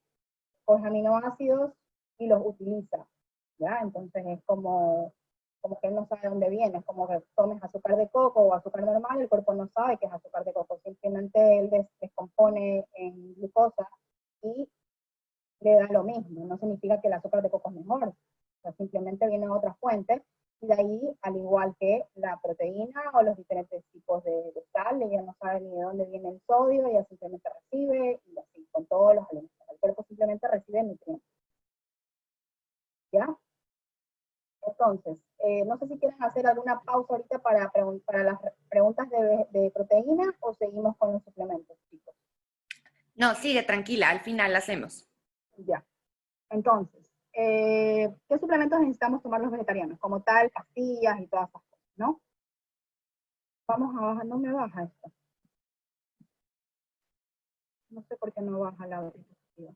coge aminoácidos y los utiliza, ¿ya? Entonces es como que él no sabe de dónde viene, es como que tomes azúcar de coco o azúcar normal, el cuerpo no sabe que es azúcar de coco, simplemente él descompone en glucosa y le da lo mismo, no significa que el azúcar de coco es mejor, o sea, simplemente viene de otra fuente, y de ahí, al igual que la proteína o los diferentes tipos de sal, ella no sabe ni de dónde viene el sodio, ella simplemente recibe, y así, con todos los alimentos. El cuerpo simplemente recibe nutrientes. ¿Ya? Entonces, no sé si quieren hacer alguna pausa ahorita para las preguntas de proteína, o seguimos con los suplementos, chicos. No, sigue tranquila, al final la hacemos. Ya. Entonces, ¿qué suplementos necesitamos tomar los vegetarianos? Como tal, pastillas y todas esas cosas, ¿no? Vamos a bajar, no me baja esto. No sé por qué no baja la diapositiva.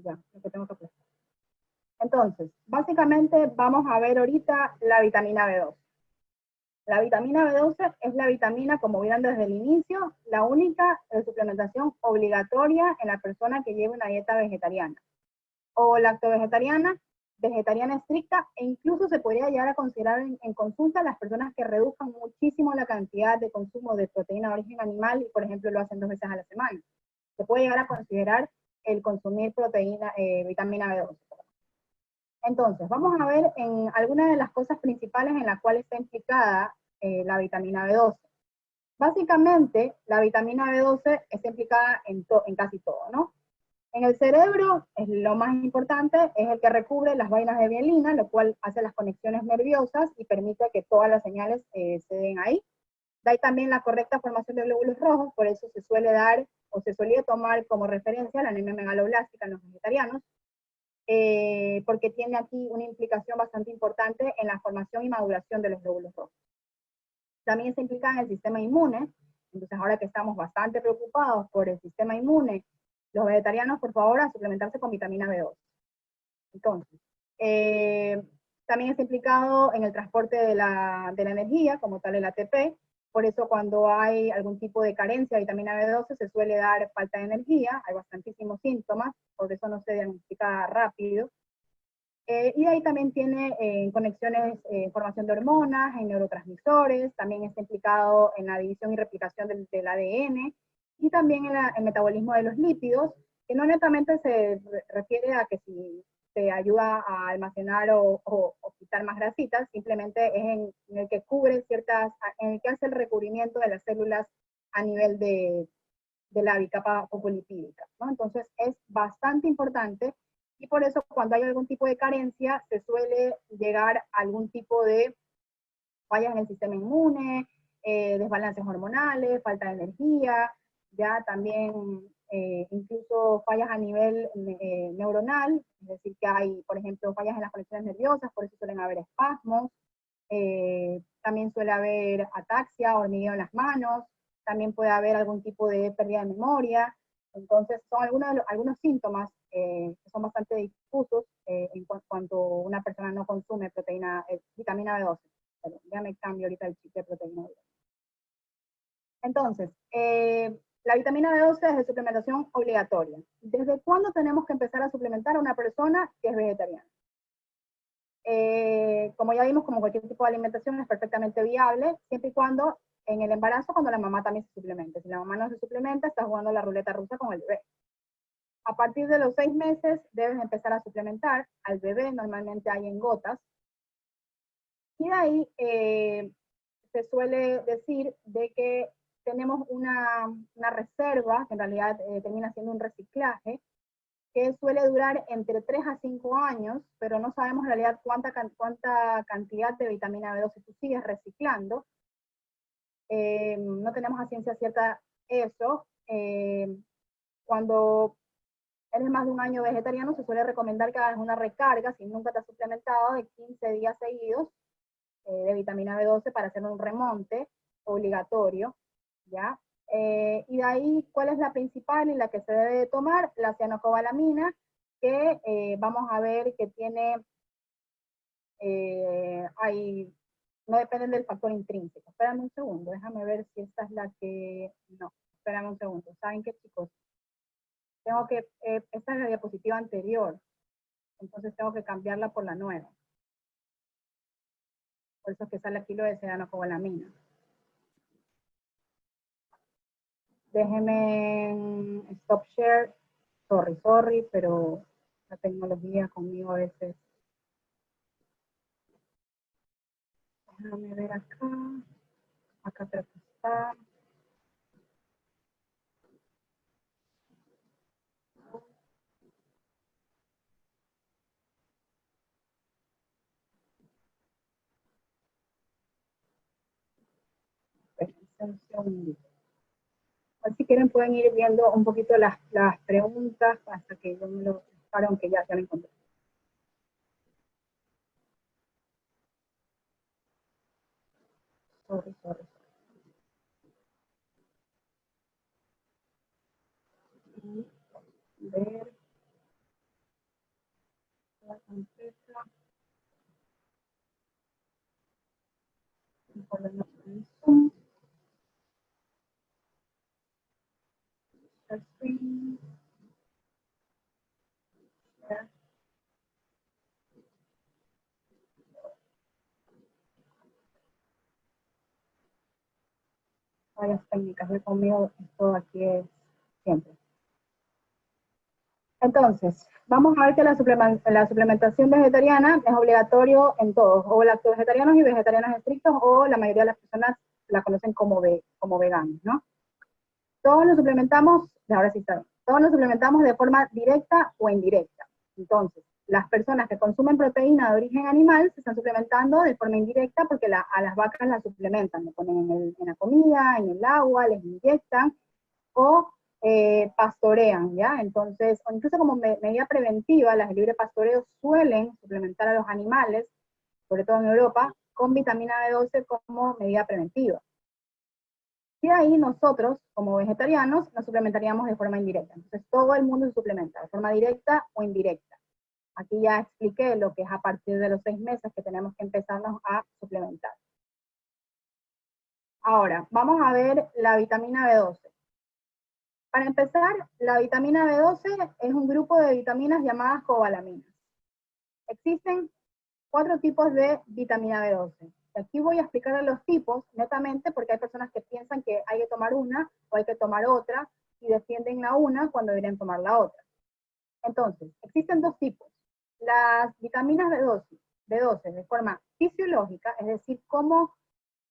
Ya, lo que tengo que aplicar. Entonces, básicamente vamos a ver ahorita la vitamina B12. La vitamina B12 es la vitamina, como vieron desde el inicio, la única de suplementación obligatoria en la persona que lleve una dieta vegetariana o lacto-vegetariana, vegetariana estricta, e incluso se podría llegar a considerar en consulta a las personas que reduzcan muchísimo la cantidad de consumo de proteína de origen animal y, por ejemplo, lo hacen 2 veces a la semana. Se puede llegar a considerar el consumir proteína, vitamina B12. Entonces, vamos a ver en algunas de las cosas principales en las cuales está implicada la vitamina B12. Básicamente, la vitamina B12 está implicada en casi todo, ¿no? En el cerebro, es lo más importante, es el que recubre las vainas de mielina, lo cual hace las conexiones nerviosas y permite que todas las señales se den ahí. Da ahí también la correcta formación de glóbulos rojos, por eso se suele dar, o se solía tomar como referencia la anemia megaloblástica en los vegetarianos, porque tiene aquí una implicación bastante importante en la formación y maduración de los glóbulos rojos. También se implica en el sistema inmune, entonces ahora que estamos bastante preocupados por el sistema inmune, los vegetarianos, por favor, a suplementarse con vitamina B12. Entonces, también está implicado en el transporte de la energía, como tal el ATP, por eso cuando hay algún tipo de carencia de vitamina B12 se suele dar falta de energía, hay bastantísimos síntomas, por eso no se diagnostica rápido. Y de ahí también tiene conexiones, formación de hormonas, en neurotransmisores, también está implicado en la división y replicación del ADN, y también en el metabolismo de los lípidos, que no netamente se refiere a que si te ayuda a almacenar o quitar más grasitas, simplemente es en el que cubre ciertas, en el que hace el recubrimiento de las células a nivel de la bicapa fosfolipídica, ¿no? Entonces es bastante importante, y por eso cuando hay algún tipo de carencia se suele llegar a algún tipo de fallas en el sistema inmune, desbalances hormonales, falta de energía, ya también incluso fallas a nivel neuronal, es decir, que hay, por ejemplo, fallas en las conexiones nerviosas, por eso suelen haber espasmos, también suele haber ataxia, hormigueo en las manos, también puede haber algún tipo de pérdida de memoria. Entonces son algunos síntomas que son bastante difusos en cuanto una persona no consume vitamina B12. Pero ya me cambio ahorita el chip de proteína B12. Entonces, la vitamina B12 es de suplementación obligatoria. ¿Desde cuándo tenemos que empezar a suplementar a una persona que es vegetariana? Como ya vimos, como cualquier tipo de alimentación es perfectamente viable, siempre y cuando en el embarazo, cuando la mamá también se suplemente. Si la mamá no se suplementa, está jugando la ruleta rusa con el bebé. A partir de los 6 meses debes empezar a suplementar al bebé, normalmente hay en gotas. Y de ahí se suele decir de que tenemos una reserva, que en realidad termina siendo un reciclaje, que suele durar entre 3 a 5 años, pero no sabemos en realidad cuánta cantidad de vitamina B12 tú sigues reciclando. No tenemos a ciencia cierta eso. Cuando eres más de un año vegetariano, se suele recomendar que hagas una recarga, si nunca te has suplementado, de 15 días seguidos de vitamina B12 para hacer un remonte obligatorio, ¿ya? Y de ahí, ¿cuál es la principal y la que se debe de tomar? La cianocobalamina, que vamos a ver que tiene, no dependen del factor intrínseco. Espérame un segundo, déjame ver si esta es la que, no, espérame un segundo. ¿Saben qué, chicos? Tengo que, esta es la diapositiva anterior, entonces tengo que cambiarla por la nueva. Por eso es que sale aquí lo de cianocobalamina. Déjenme stop share. Sorry, pero la tecnología conmigo a veces. Déjame ver acá. Acá creo que está. Un segundito. Si quieren pueden ir viendo un poquito las preguntas hasta que yo me lo paro, aunque ya lo encontré. La completa. Y ponemos en Zoom. Share screen. Share. Varias técnicas de conmigo, esto aquí es siempre. Entonces, vamos a ver que la suplementación vegetariana es obligatorio en todos, o lacto-vegetarianos y vegetarianos estrictos, o la mayoría de las personas la conocen como veganos, ¿no? Todos lo suplementamos, ahora sí está bien, todos lo suplementamos de forma directa o indirecta. Entonces, las personas que consumen proteína de origen animal se están suplementando de forma indirecta porque a las vacas las suplementan, le ponen en la comida, en el agua, les inyectan, o pastorean, ¿ya? Entonces, o incluso como medida preventiva, las de libre pastoreo suelen suplementar a los animales, sobre todo en Europa, con vitamina B12 como medida preventiva. Y de ahí nosotros, como vegetarianos, nos suplementaríamos de forma indirecta. Entonces, todo el mundo se suplementa, de forma directa o indirecta. Aquí ya expliqué lo que es a partir de los 6 meses que tenemos que empezarnos a suplementar. Ahora, vamos a ver la vitamina B12. Para empezar, la vitamina B12 es un grupo de vitaminas llamadas cobalaminas. Existen 4 tipos de vitamina B12. Aquí voy a explicar los tipos netamente porque hay personas que piensan que hay que tomar una o hay que tomar otra y defienden la una cuando deberían tomar la otra. Entonces, existen 2 tipos. Las vitaminas B12 de forma fisiológica, es decir, cómo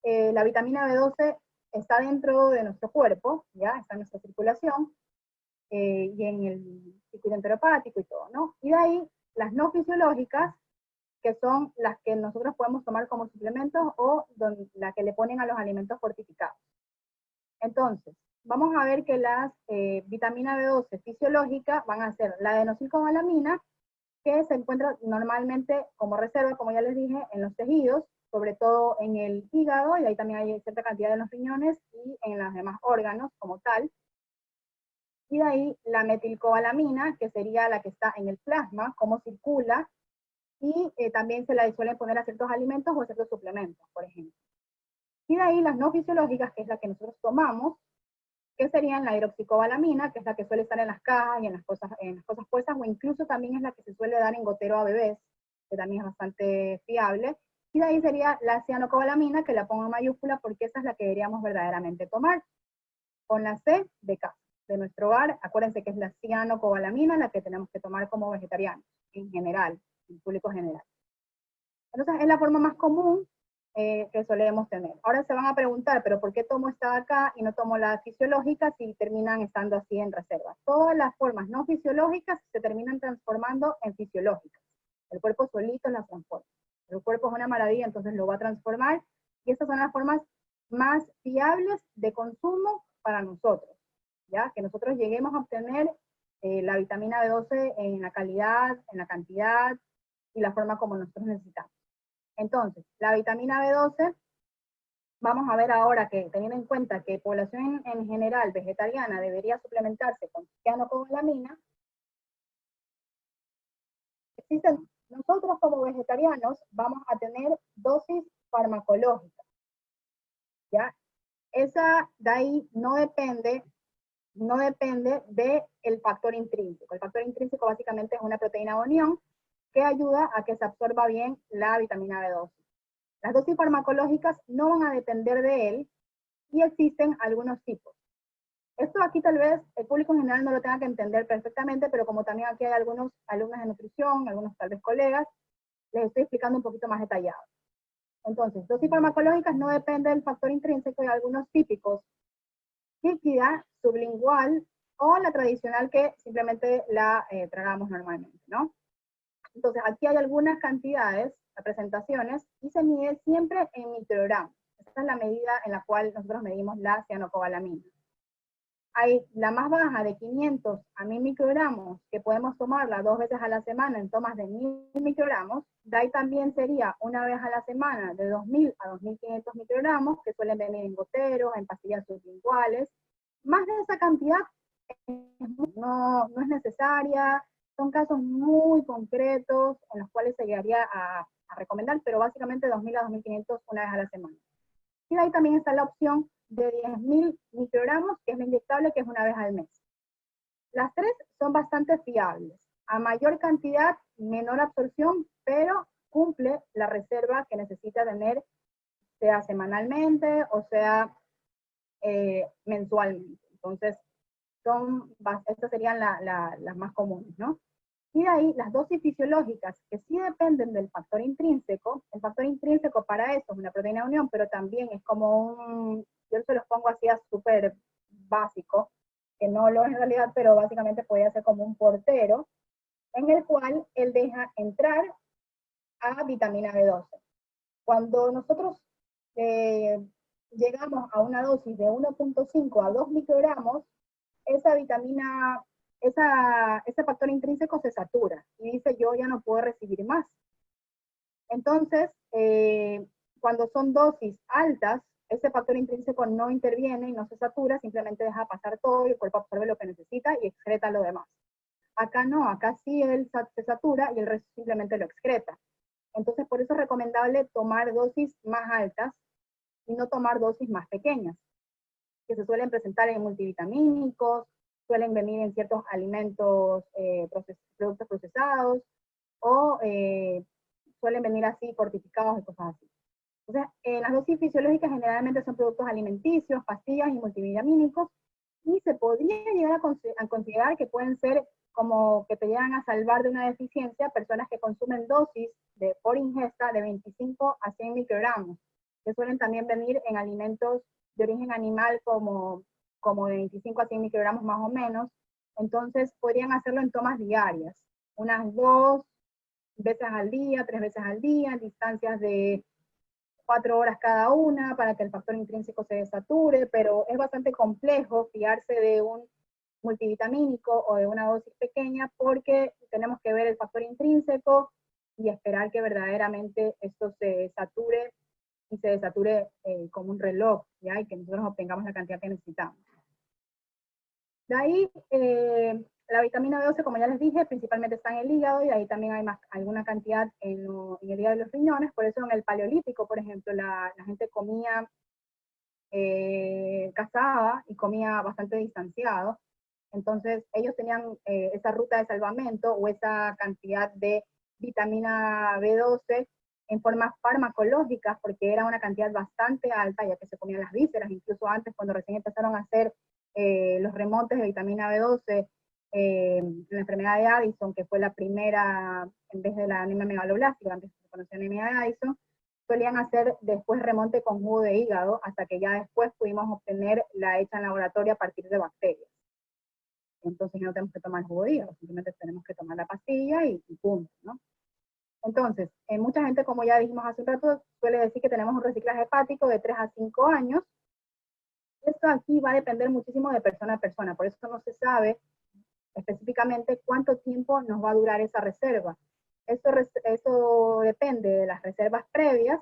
la vitamina B12 está dentro de nuestro cuerpo, ya está en nuestra circulación, y en el circuito enteropático y todo, ¿no? Y de ahí, las no fisiológicas, que son las que nosotros podemos tomar como suplementos o la que le ponen a los alimentos fortificados. Entonces, vamos a ver que las vitamina B12 fisiológicas van a ser la adenosylcobalamina, que se encuentra normalmente como reserva, como ya les dije, en los tejidos, sobre todo en el hígado, y ahí también hay cierta cantidad en los riñones y en los demás órganos como tal. Y de ahí la metilcobalamina, que sería la que está en el plasma, cómo circula, y también se la suelen poner a ciertos alimentos o a ciertos suplementos, por ejemplo. Y de ahí las no fisiológicas, que es la que nosotros tomamos, que serían la hidroxicobalamina, que es la que suele estar en las cajas y en las cosas puestas, o incluso también es la que se suele dar en gotero a bebés, que también es bastante fiable. Y de ahí sería la cianocobalamina, que la pongo en mayúscula porque esa es la que deberíamos verdaderamente tomar, con la C de casa, de nuestro hogar. Acuérdense que es la cianocobalamina la que tenemos que tomar como vegetarianos, en general, en público general. Entonces es la forma más común que solemos tener. Ahora se van a preguntar, pero ¿por qué tomo esta de acá y no tomo la fisiológica si terminan estando así en reserva? Todas las formas no fisiológicas se terminan transformando en fisiológicas. El cuerpo solito las transforma. El cuerpo es una maravilla, entonces lo va a transformar, y estas son las formas más fiables de consumo para nosotros, ¿ya? Que nosotros lleguemos a obtener la vitamina B12 en la calidad, en la cantidad y la forma como nosotros necesitamos. Entonces, la vitamina B12, vamos a ver ahora que teniendo en cuenta que población en general vegetariana debería suplementarse con cianocobalamina, nosotros como vegetarianos vamos a tener dosis farmacológicas, ¿ya? Esa de ahí no depende del factor intrínseco. El factor intrínseco básicamente es una proteína de unión que ayuda a que se absorba bien la vitamina B12. Las dosis farmacológicas no van a depender de él y existen algunos tipos. Esto aquí tal vez el público en general no lo tenga que entender perfectamente, pero como también aquí hay algunos alumnos de nutrición, algunos tal vez colegas, les estoy explicando un poquito más detallado. Entonces, dosis farmacológicas no depende del factor intrínseco y algunos típicos: líquida, sublingual o la tradicional que simplemente la tragamos normalmente, ¿no? Entonces, aquí hay algunas cantidades, representaciones, y se mide siempre en microgramos. Esta es la medida en la cual nosotros medimos la cianocobalamina. Hay la más baja de 500 a 1000 microgramos, que podemos tomarla 2 veces a la semana en tomas de 1000 microgramos. De ahí también sería una vez a la semana de 2000 a 2500 microgramos, que suelen venir en goteros, en pastillas sublinguales. Más de esa cantidad no es necesaria, Son casos muy concretos en los cuales se llegaría a recomendar, pero básicamente 2.000 a 2.500 una vez a la semana. Y de ahí también está la opción de 10.000 microgramos, que es la inyectable, que es una vez al mes. Las tres son bastante fiables. A mayor cantidad, menor absorción, pero cumple la reserva que necesita tener, sea semanalmente o sea mensualmente. Entonces, estas serían las más comunes, ¿no? Y de ahí las dosis fisiológicas, que sí dependen del factor intrínseco. El factor intrínseco para eso es una proteína de unión, pero también es como yo se los pongo así a súper básico, que no lo es en realidad, pero básicamente podría ser como un portero, en el cual él deja entrar a vitamina B12. Cuando nosotros llegamos a una dosis de 1.5 a 2 microgramos, esa vitamina, ese factor intrínseco se satura y dice yo ya no puedo recibir más. Entonces, cuando son dosis altas, ese factor intrínseco no interviene y no se satura, simplemente deja pasar todo y el cuerpo absorbe lo que necesita y excreta lo demás. Acá no, acá sí él se satura y el resto simplemente lo excreta. Entonces, por eso es recomendable tomar dosis más altas y no tomar dosis más pequeñas, que se suelen presentar en multivitamínicos, suelen venir en ciertos alimentos, productos procesados, o suelen venir así fortificados y cosas así. Entonces, las dosis fisiológicas generalmente son productos alimenticios, pastillas y multivitamínicos, y se podría llegar a considerar que pueden ser como que te llegan a salvar de una deficiencia personas que consumen dosis por ingesta de 25 a 100 microgramos, que suelen también venir en alimentos de origen animal como de 25 a 100 microgramos más o menos. Entonces podrían hacerlo en tomas diarias, unas 2 veces al día, 3 veces al día, en distancias de 4 horas cada una para que el factor intrínseco se desature, pero es bastante complejo fiarse de un multivitamínico o de una dosis pequeña porque tenemos que ver el factor intrínseco y esperar que verdaderamente esto se sature y se desature como un reloj, ¿ya? Y que nosotros obtengamos la cantidad que necesitamos. De ahí, la vitamina B12, como ya les dije, principalmente está en el hígado y ahí también hay alguna cantidad en el hígado y los riñones. Por eso en el paleolítico, por ejemplo, la gente comía, cazaba y comía bastante distanciado. Entonces ellos tenían esa ruta de salvamento o esa cantidad de vitamina B12 en formas farmacológicas, porque era una cantidad bastante alta, ya que se comían las vísceras, incluso antes cuando recién empezaron a hacer los remontes de vitamina B12 en la enfermedad de Addison, que fue la primera, en vez de la anemia megaloblástica, antes se conocía anemia de Addison, solían hacer después remonte con jugo de hígado, hasta que ya después pudimos obtener la hecha en laboratorio a partir de bacterias. Entonces ya no tenemos que tomar jugo de hígado, simplemente tenemos que tomar la pastilla y punto, ¿no? Entonces, mucha gente, como ya dijimos hace un rato, suele decir que tenemos un reciclaje hepático de 3 a 5 años. Esto aquí va a depender muchísimo de persona a persona, por eso no se sabe específicamente cuánto tiempo nos va a durar esa reserva. Eso depende de las reservas previas.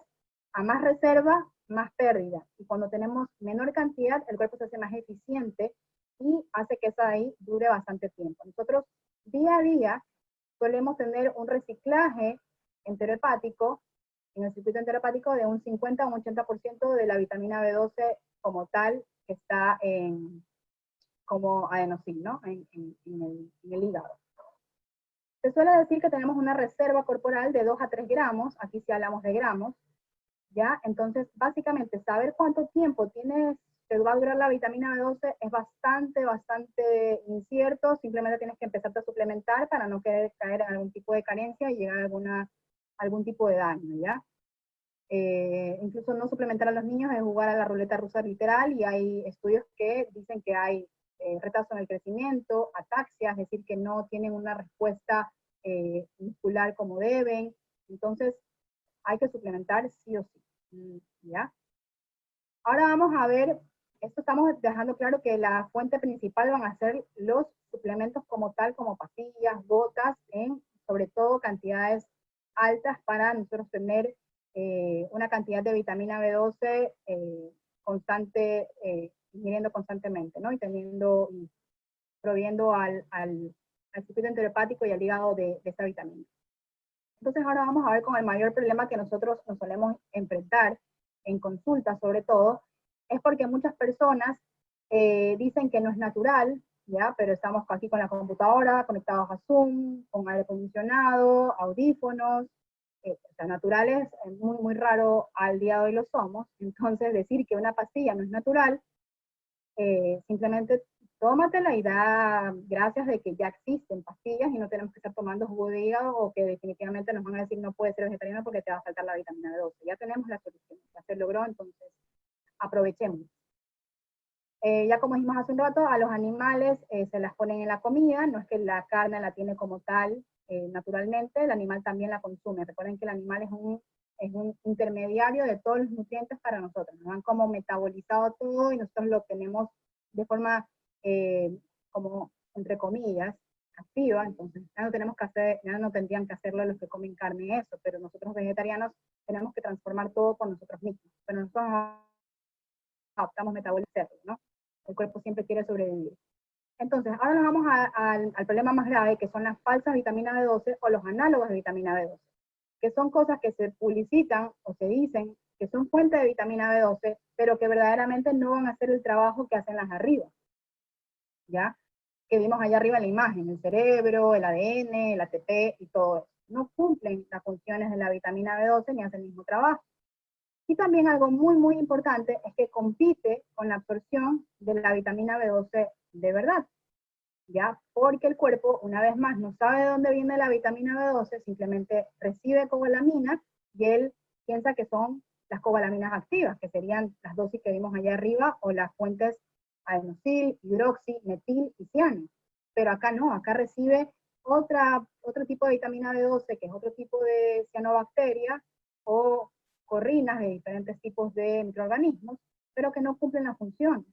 A más reserva, más pérdida. Y cuando tenemos menor cantidad, el cuerpo se hace más eficiente y hace que esa ahí dure bastante tiempo. Nosotros día a día solemos tener un reciclaje enterohepático, en el circuito enterohepático, de un 50 a un 80% de la vitamina B12 como tal, que está como adenosin, ¿no? En el hígado. Se suele decir que tenemos una reserva corporal de 2 a 3 gramos, aquí sí hablamos de gramos, ¿ya? Entonces, básicamente, saber cuánto tiempo te va a durar la vitamina B12 es bastante incierto. Simplemente tienes que empezarte a suplementar para no querer caer en algún tipo de carencia y llegar a algún tipo de daño, ¿ya? Incluso no suplementar a los niños es jugar a la ruleta rusa literal, y hay estudios que dicen que hay retraso en el crecimiento, ataxia, es decir, que no tienen una respuesta muscular como deben. Entonces, hay que suplementar sí o sí, ¿ya? Ahora vamos a ver, esto estamos dejando claro que la fuente principal van a ser los suplementos como tal, como pastillas, gotas, en sobre todo cantidades altas para nosotros tener una cantidad de vitamina B12 constante, ingiriendo constantemente, ¿no? Y proviendo al al circuito enterohepático y al hígado de esa vitamina. Entonces ahora vamos a ver con el mayor problema que nosotros nos solemos enfrentar en consulta sobre todo, es porque muchas personas dicen que no es natural, ¿ya? Pero estamos aquí con la computadora, conectados a Zoom, con aire acondicionado, audífonos, o sea, naturales, es muy, muy raro al día de hoy lo somos. Entonces decir que una pastilla no es natural, simplemente tómatela y da gracias de que ya existen pastillas y no tenemos que estar tomando jugo de hígado o que definitivamente nos van a decir no puedes ser vegetariano porque te va a faltar la vitamina B12. Ya tenemos la solución, ya se logró, entonces aprovechemos. Ya como dijimos hace un rato, a los animales se las ponen en la comida, no es que la carne la tiene como tal naturalmente, el animal también la consume. Recuerden que el animal es un intermediario de todos los nutrientes para nosotros, nos han como metabolizado todo y nosotros lo tenemos de forma como, entre comillas, activa, entonces ya no tenemos que hacer, ya no tendrían que hacerlo los que comen carne eso, pero nosotros vegetarianos tenemos que transformar todo por nosotros mismos, pero nosotros adaptamos metabolizarlo, ¿no? El cuerpo siempre quiere sobrevivir. Entonces, ahora nos vamos al problema más grave, que son las falsas vitaminas B12 o los análogos de vitamina B12, que son cosas que se publicitan o se dicen que son fuente de vitamina B12, pero que verdaderamente no van a hacer el trabajo que hacen las arriba, ¿ya? Que vimos allá arriba en la imagen, el cerebro, el ADN, el ATP y todo eso. No cumplen las funciones de la vitamina B12 ni hacen el mismo trabajo. Y también algo muy, muy importante es que compite con la absorción de la vitamina B12 de verdad, ¿ya? Porque el cuerpo, una vez más, no sabe de dónde viene la vitamina B12, simplemente recibe cobalaminas y él piensa que son las cobalaminas activas, que serían las dosis que vimos allá arriba, o las fuentes adenosil, hidroxi, metil y ciano. Pero acá no, acá recibe otro tipo de vitamina B12, que es otro tipo de cianobacteria, o corrinas de diferentes tipos de microorganismos, pero que no cumplen la función.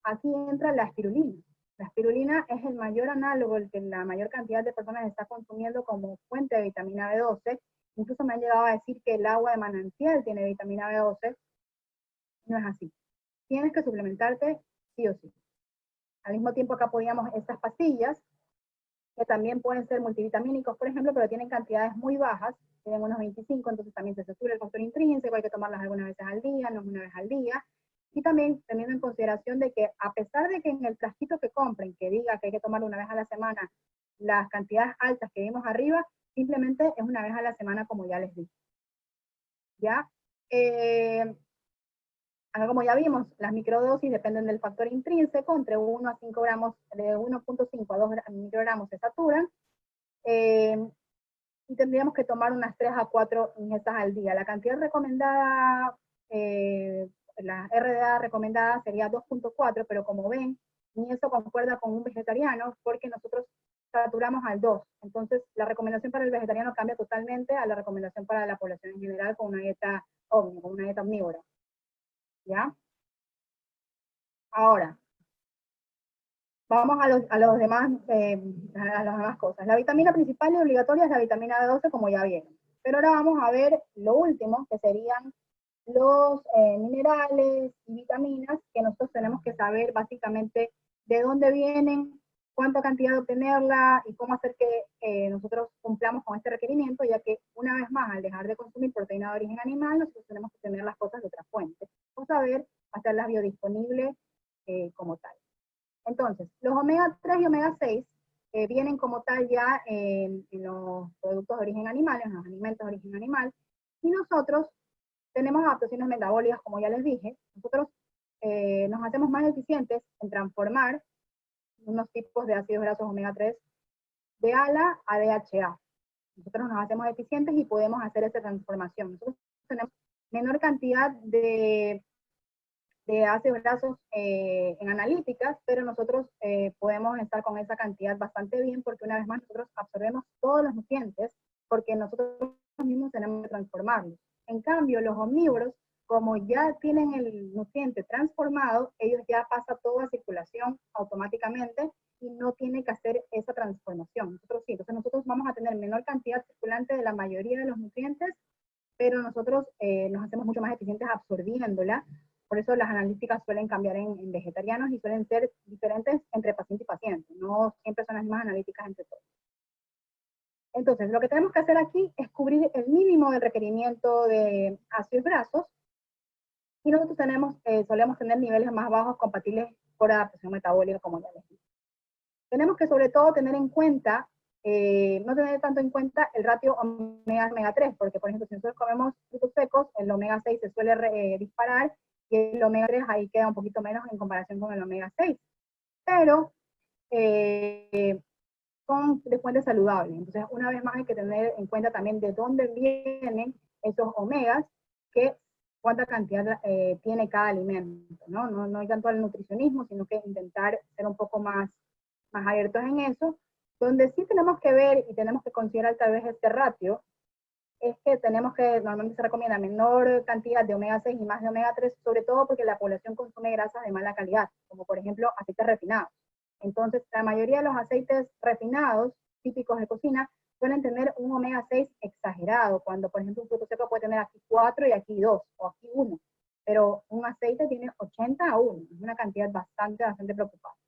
Aquí entra la espirulina. La espirulina es el mayor análogo, el que la mayor cantidad de personas está consumiendo como fuente de vitamina B12. Incluso me han llegado a decir que el agua de manantial tiene vitamina B12. No es así. Tienes que suplementarte sí o sí. Al mismo tiempo acá podíamos estas pastillas, que también pueden ser multivitamínicos, por ejemplo, pero tienen cantidades muy bajas, tienen unos 25, entonces también se sube el factor intrínseco, hay que tomarlas algunas veces al día, no una vez al día. Y también teniendo en consideración de que a pesar de que en el frasquito que compren, que diga que hay que tomar una vez a la semana, las cantidades altas que vimos arriba, simplemente es una vez a la semana como ya les dije. ¿Ya? Como ya vimos, las microdosis dependen del factor intrínseco, entre 1 a 5 gramos, de 1.5 a 2 microgramos se saturan, y tendríamos que tomar unas 3 a 4 ingestas al día. La cantidad recomendada, la RDA recomendada sería 2.4, pero como ven, ni eso concuerda con un vegetariano, porque nosotros saturamos al 2. Entonces, la recomendación para el vegetariano cambia totalmente a la recomendación para la población en general con una dieta omnívora. ¿Ya? Ahora, vamos a las demás cosas. La vitamina principal y obligatoria es la vitamina B12, como ya vieron. Pero ahora vamos a ver lo último, que serían los minerales y vitaminas que nosotros tenemos que saber básicamente de dónde vienen, cuánta cantidad de obtenerla y cómo hacer que nosotros cumplamos con este requerimiento, ya que una vez más, al dejar de consumir proteína de origen animal, nosotros tenemos que tener las cosas de otra fuente, o saber hacerlas biodisponibles como tal. Entonces, los omega 3 y omega 6 vienen como tal ya en los productos de origen animal, en los alimentos de origen animal, y nosotros tenemos adaptaciones metabólicas, como ya les dije. Nosotros nos hacemos más eficientes en transformar unos tipos de ácidos grasos omega 3 de ALA a DHA. Nosotros nos hacemos eficientes y podemos hacer esa transformación. Nosotros tenemos menor cantidad de ácidos grasos en analíticas, pero nosotros podemos estar con esa cantidad bastante bien, porque una vez más nosotros absorbemos todos los nutrientes, porque nosotros mismos tenemos que transformarlos. En cambio, los omnívoros, como ya tienen el nutriente transformado, ellos ya pasan toda circulación automáticamente y no tienen que hacer esa transformación. Nosotros sí, entonces nosotros vamos a tener menor cantidad circulante de la mayoría de los nutrientes, pero nosotros nos hacemos mucho más eficientes absorbiéndola, por eso las analíticas suelen cambiar en vegetarianos y suelen ser diferentes entre paciente y paciente, no siempre son las mismas analíticas entre todos. Entonces, lo que tenemos que hacer aquí es cubrir el mínimo del requerimiento de ácidos grasos, y nosotros solemos tener niveles más bajos compatibles por adaptación metabólica, como ya les dije. Tenemos que sobre todo tener en cuenta, no tener tanto en cuenta el ratio omega 3, porque por ejemplo si nosotros comemos frutos secos, el omega 6 se suele disparar, y el omega 3 ahí queda un poquito menos en comparación con el omega 6. Pero son de fuentes saludables. Entonces, una vez más hay que tener en cuenta también de dónde vienen esos omegas, que cuánta cantidad tiene cada alimento, ¿no? No hay tanto al nutricionismo, sino que intentar ser un poco más abiertos en eso. Donde sí tenemos que ver y tenemos que considerar tal vez este ratio, es que normalmente se recomienda menor cantidad de omega 6 y más de omega 3, sobre todo porque la población consume grasas de mala calidad, como por ejemplo aceites refinados. Entonces, la mayoría de los aceites refinados, típicos de cocina, suelen tener un omega 6 exagerado, cuando por ejemplo un fruto seco puede tener aquí 4 y aquí 2, o aquí 1, pero un aceite tiene 80 a 1, es una cantidad bastante preocupante.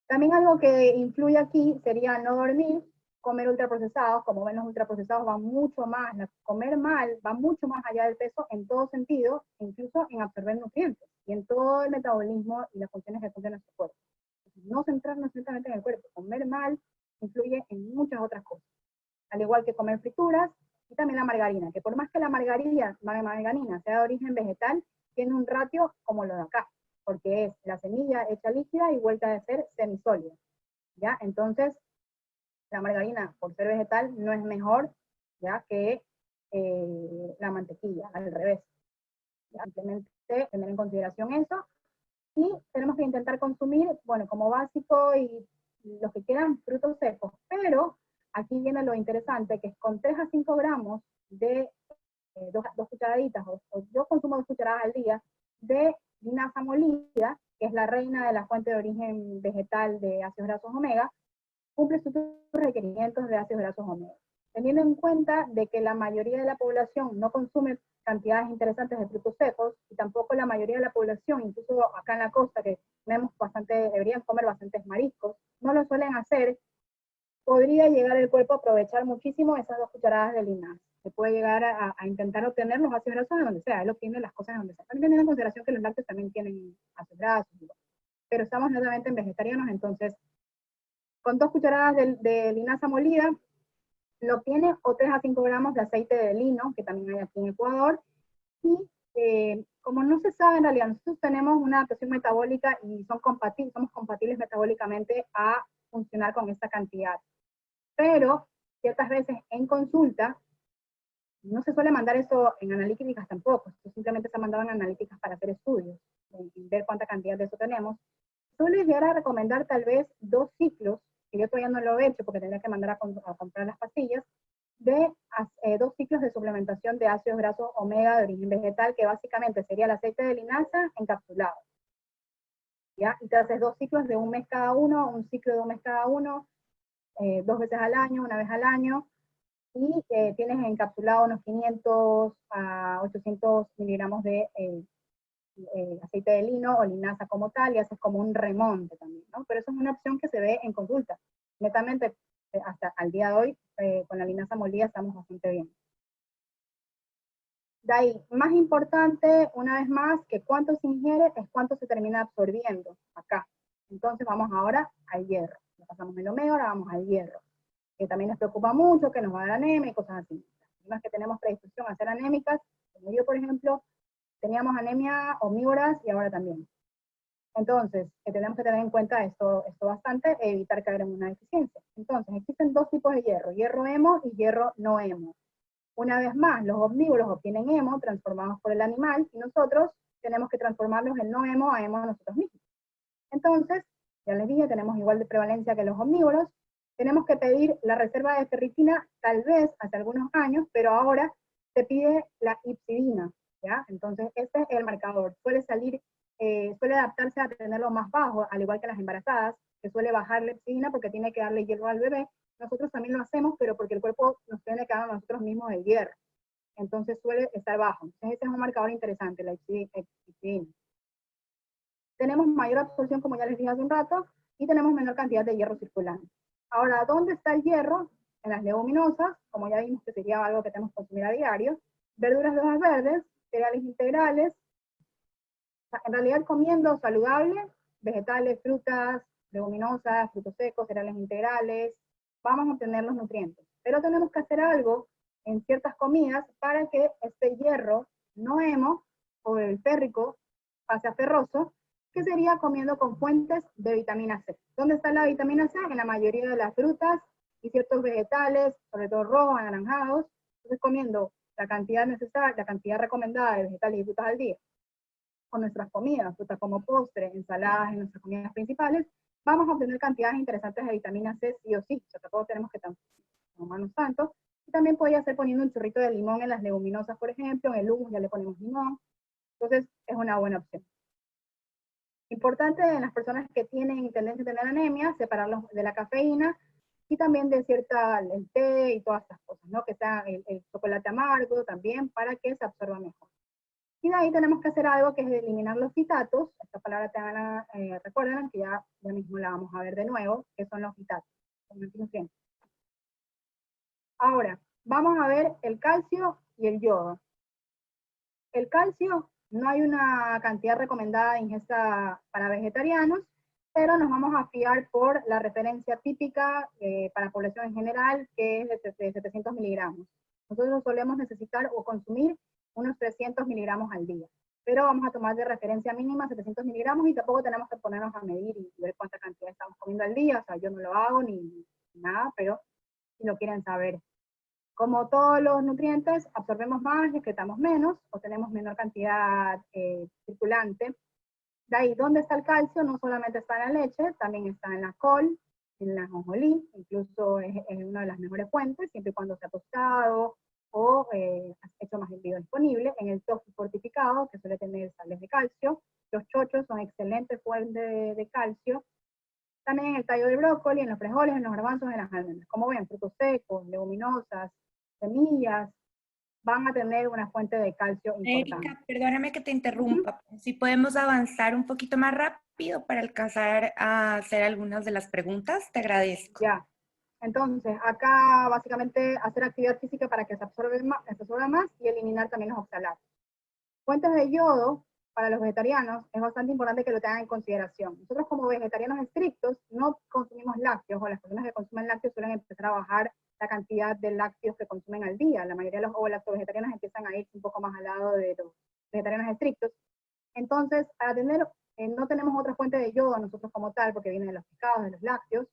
También algo que influye aquí sería no dormir, comer ultraprocesados. Como ven, los ultraprocesados van mucho más, comer mal va mucho más allá del peso en todo sentido, incluso en absorber nutrientes y en todo el metabolismo y las funciones que cumple nuestro cuerpo. No centrarnos netamente en el cuerpo, comer mal influye en muchas otras cosas, al igual que comer frituras y también la margarina, que por más que la margarina sea de origen vegetal, tiene un ratio como lo de acá, porque es la semilla hecha líquida y vuelta a ser semisólida, ¿ya? Entonces, la margarina, por ser vegetal, no es mejor, ¿ya?, que la mantequilla, al revés. ¿Ya? Simplemente tener en consideración eso, y tenemos que intentar consumir, bueno, como básico y los que quieran, frutos secos, pero aquí viene lo interesante, que es con 3 a 5 gramos de dos cucharaditas, o yo consumo 2 cucharadas al día, de linaza molida, que es la reina de la fuente de origen vegetal de ácidos grasos omega, cumple sus requerimientos de ácidos grasos omega. Teniendo en cuenta de que la mayoría de la población no consume cantidades interesantes de frutos secos, y tampoco la mayoría de la población, incluso acá en la costa, que vemos deberían comer bastantes mariscos, no lo suelen hacer, podría llegar el cuerpo a aprovechar muchísimo esas 2 cucharadas de linaza. Se puede llegar a intentar obtener los ácidos grasos de donde sea, él obtiene las cosas de donde sea. También teniendo en consideración que los lácteos también tienen ácidos grasos, pero estamos netamente en vegetarianos, entonces con 2 cucharadas de linaza molida, lo obtiene, o 3 a 5 gramos de aceite de lino, que también hay aquí en Ecuador, y como no se sabe en realidad, nosotros tenemos una adaptación metabólica y somos compatibles metabólicamente a funcionar con esta cantidad. Pero ciertas veces en consulta, no se suele mandar eso en analíticas tampoco, simplemente se ha mandado en analíticas para hacer estudios, y ver cuánta cantidad de eso tenemos. Suele llegar a recomendar tal vez 2 ciclos, que yo todavía no lo he hecho porque tendría que mandar a comprar las pastillas, de 2 ciclos de suplementación de ácidos grasos omega de origen vegetal, que básicamente sería el aceite de linaza encapsulado. ¿Ya? Y te haces 2 ciclos de un mes cada uno, un ciclo de un mes cada uno, 2 veces al año, una vez al año, y tienes encapsulado unos 500 a 800 miligramos de aceite de lino o linaza como tal, y haces como un remonte también, ¿no? Pero eso es una opción que se ve en consulta. Netamente, hasta al día de hoy, con la linaza molida estamos bastante bien. De ahí, más importante, una vez más, que cuánto se ingiere es cuánto se termina absorbiendo acá. Entonces vamos ahora al hierro. Ya pasamos el omega, ahora vamos al hierro, que también nos preocupa mucho, que nos va a dar anemia y cosas así. Las personas que tenemos predisposición a ser anémicas, como yo, por ejemplo, teníamos anemia omnívoras y ahora también. Entonces, tenemos que tener en cuenta esto bastante, evitar caer en una deficiencia. Entonces, existen 2 tipos de hierro hemo y hierro no hemo. Una vez más, los omnívoros obtienen hemo transformados por el animal, y nosotros tenemos que transformarlos en no hemo a hemo nosotros mismos. Entonces, ya les dije, tenemos igual de prevalencia que los omnívoros. Tenemos que pedir la reserva de ferritina, tal vez hace algunos años, pero ahora se pide la hipsidina, ¿ya? Entonces, este es el marcador. Suele adaptarse a tenerlo más bajo, al igual que las embarazadas, que suele bajar la hipsidina porque tiene que darle hierro al bebé. Nosotros también lo hacemos, pero porque el cuerpo nos tiene que dar a nosotros mismos el hierro. entonces suele estar bajo. Entonces ese es un marcador interesante, la histidina. Tenemos mayor absorción, como ya les dije hace un rato, y tenemos menor cantidad de hierro circulante. Ahora, ¿dónde está el hierro? En las leguminosas, como ya vimos que sería algo que tenemos que consumir a diario, verduras de hojas verdes, cereales integrales, o sea, en realidad comiendo saludable, vegetales, frutas, leguminosas, frutos secos, cereales integrales, vamos a obtener los nutrientes. Pero tenemos que hacer algo en ciertas comidas para que este hierro no hemo o el férrico pase a ferroso, que sería comiendo con fuentes de vitamina C. ¿Dónde está la vitamina C? En la mayoría de las frutas y ciertos vegetales, sobre todo rojos, anaranjados. Entonces comiendo la cantidad necesaria, la cantidad recomendada de vegetales y frutas al día, con nuestras comidas, frutas como postre, ensaladas en nuestras comidas principales, vamos a obtener cantidades interesantes de vitamina C sí o sí. O sea, tampoco tenemos que tomarnos tanto. Y también podría ser poniendo un chorrito de limón en las leguminosas, por ejemplo, en el hummus ya le ponemos limón. Entonces es una buena opción. Importante en las personas que tienen tendencia a tener anemia, separarlos de la cafeína y también de el té y todas estas cosas, ¿no? Que sea el chocolate amargo también para que se absorba mejor. Y de ahí tenemos que hacer algo que es eliminar los fitatos. Esta palabra te van a recuerden que ya mismo la vamos a ver de nuevo, que son los fitatos. Ahora, vamos a ver el calcio y el yodo. El calcio, no hay una cantidad recomendada de ingesta para vegetarianos, pero nos vamos a fiar por la referencia típica para población en general, que es de 700 miligramos. Nosotros solemos necesitar o consumir unos 300 miligramos al día, pero vamos a tomar de referencia mínima 700 miligramos y tampoco tenemos que ponernos a medir y ver cuánta cantidad estamos comiendo al día. O sea, yo no lo hago ni nada, pero si lo quieren saber. Como todos los nutrientes, absorbemos más, excretamos menos, o tenemos menor cantidad circulante. De ahí, ¿dónde está el calcio? No solamente está en la leche, también está en la col, en la ajonjolí, incluso es una de las mejores fuentes, siempre y cuando sea tostado o hecho más biodisponible. En el tofu fortificado, que suele tener sales de calcio. Los chochos son excelentes fuentes de calcio. También en el tallo del brócoli, en los frijoles, en los garbanzos, en las almendras. Como ven, frutos secos, leguminosas, semillas, van a tener una fuente de calcio importante. Erika, perdóname que te interrumpa. Si podemos avanzar un poquito más rápido para alcanzar a hacer algunas de las preguntas, te agradezco. Ya. Entonces, acá básicamente hacer actividad física para que se absorba más y eliminar también los oxalatos. Fuentes de yodo para los vegetarianos es bastante importante que lo tengan en consideración. Nosotros como vegetarianos estrictos no consumimos lácteos, o las personas que consumen lácteos suelen empezar a bajar la cantidad de lácteos que consumen al día. La mayoría de los ovo-lacto-vegetarianos empiezan a irse un poco más al lado de los vegetarianos estrictos. Entonces, para tener, no tenemos otra fuente de yodo nosotros como tal, porque viene de los pescados, de los lácteos.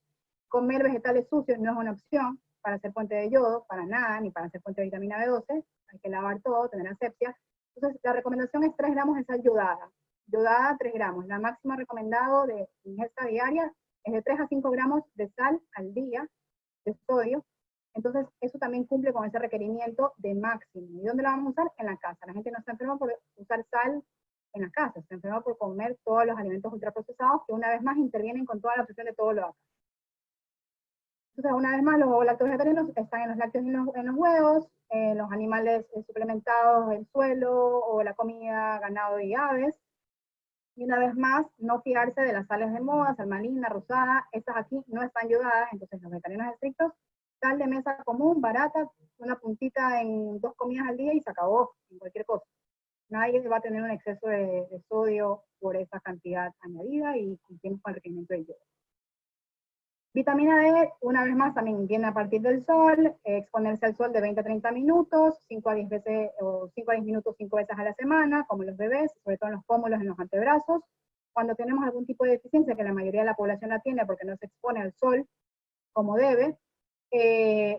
Comer vegetales sucios no es una opción para hacer fuente de yodo, para nada, ni para hacer fuente de vitamina B12. Hay que lavar todo, tener asepsia. Entonces, la recomendación es 3 gramos de sal yodada. Yodada, 3 gramos. La máxima recomendada de ingesta diaria es de 3 a 5 gramos de sal al día, de sodio. Entonces, eso también cumple con ese requerimiento de máximo. ¿Y dónde la vamos a usar? En la casa. La gente no está enferma por usar sal en la casa, está enferma por comer todos los alimentos ultraprocesados que una vez más intervienen con toda la presión de todo lo acá. Entonces, una vez más, los ovo-lactos vegetarianos están en los lácteos y en los huevos, los animales suplementados, el suelo o la comida, ganado y aves. Y una vez más, no fiarse de las sales de moda, salmalina, rosada, estas aquí no están yodadas, entonces los vegetarianos estrictos, sal de mesa común, barata, una puntita en 2 comidas al día y se acabó, en cualquier cosa. Nadie va a tener un exceso de sodio por esa cantidad añadida y cumplimos con el requerimiento de yodo. Vitamina D, una vez más, también viene a partir del sol, exponerse al sol de 20 a 30 minutos, 5 a 10 veces, o 5 a 10 minutos 5 veces a la semana, como los bebés, sobre todo en los pómulos, en los antebrazos. Cuando tenemos algún tipo de deficiencia, que la mayoría de la población la tiene porque no se expone al sol como debe,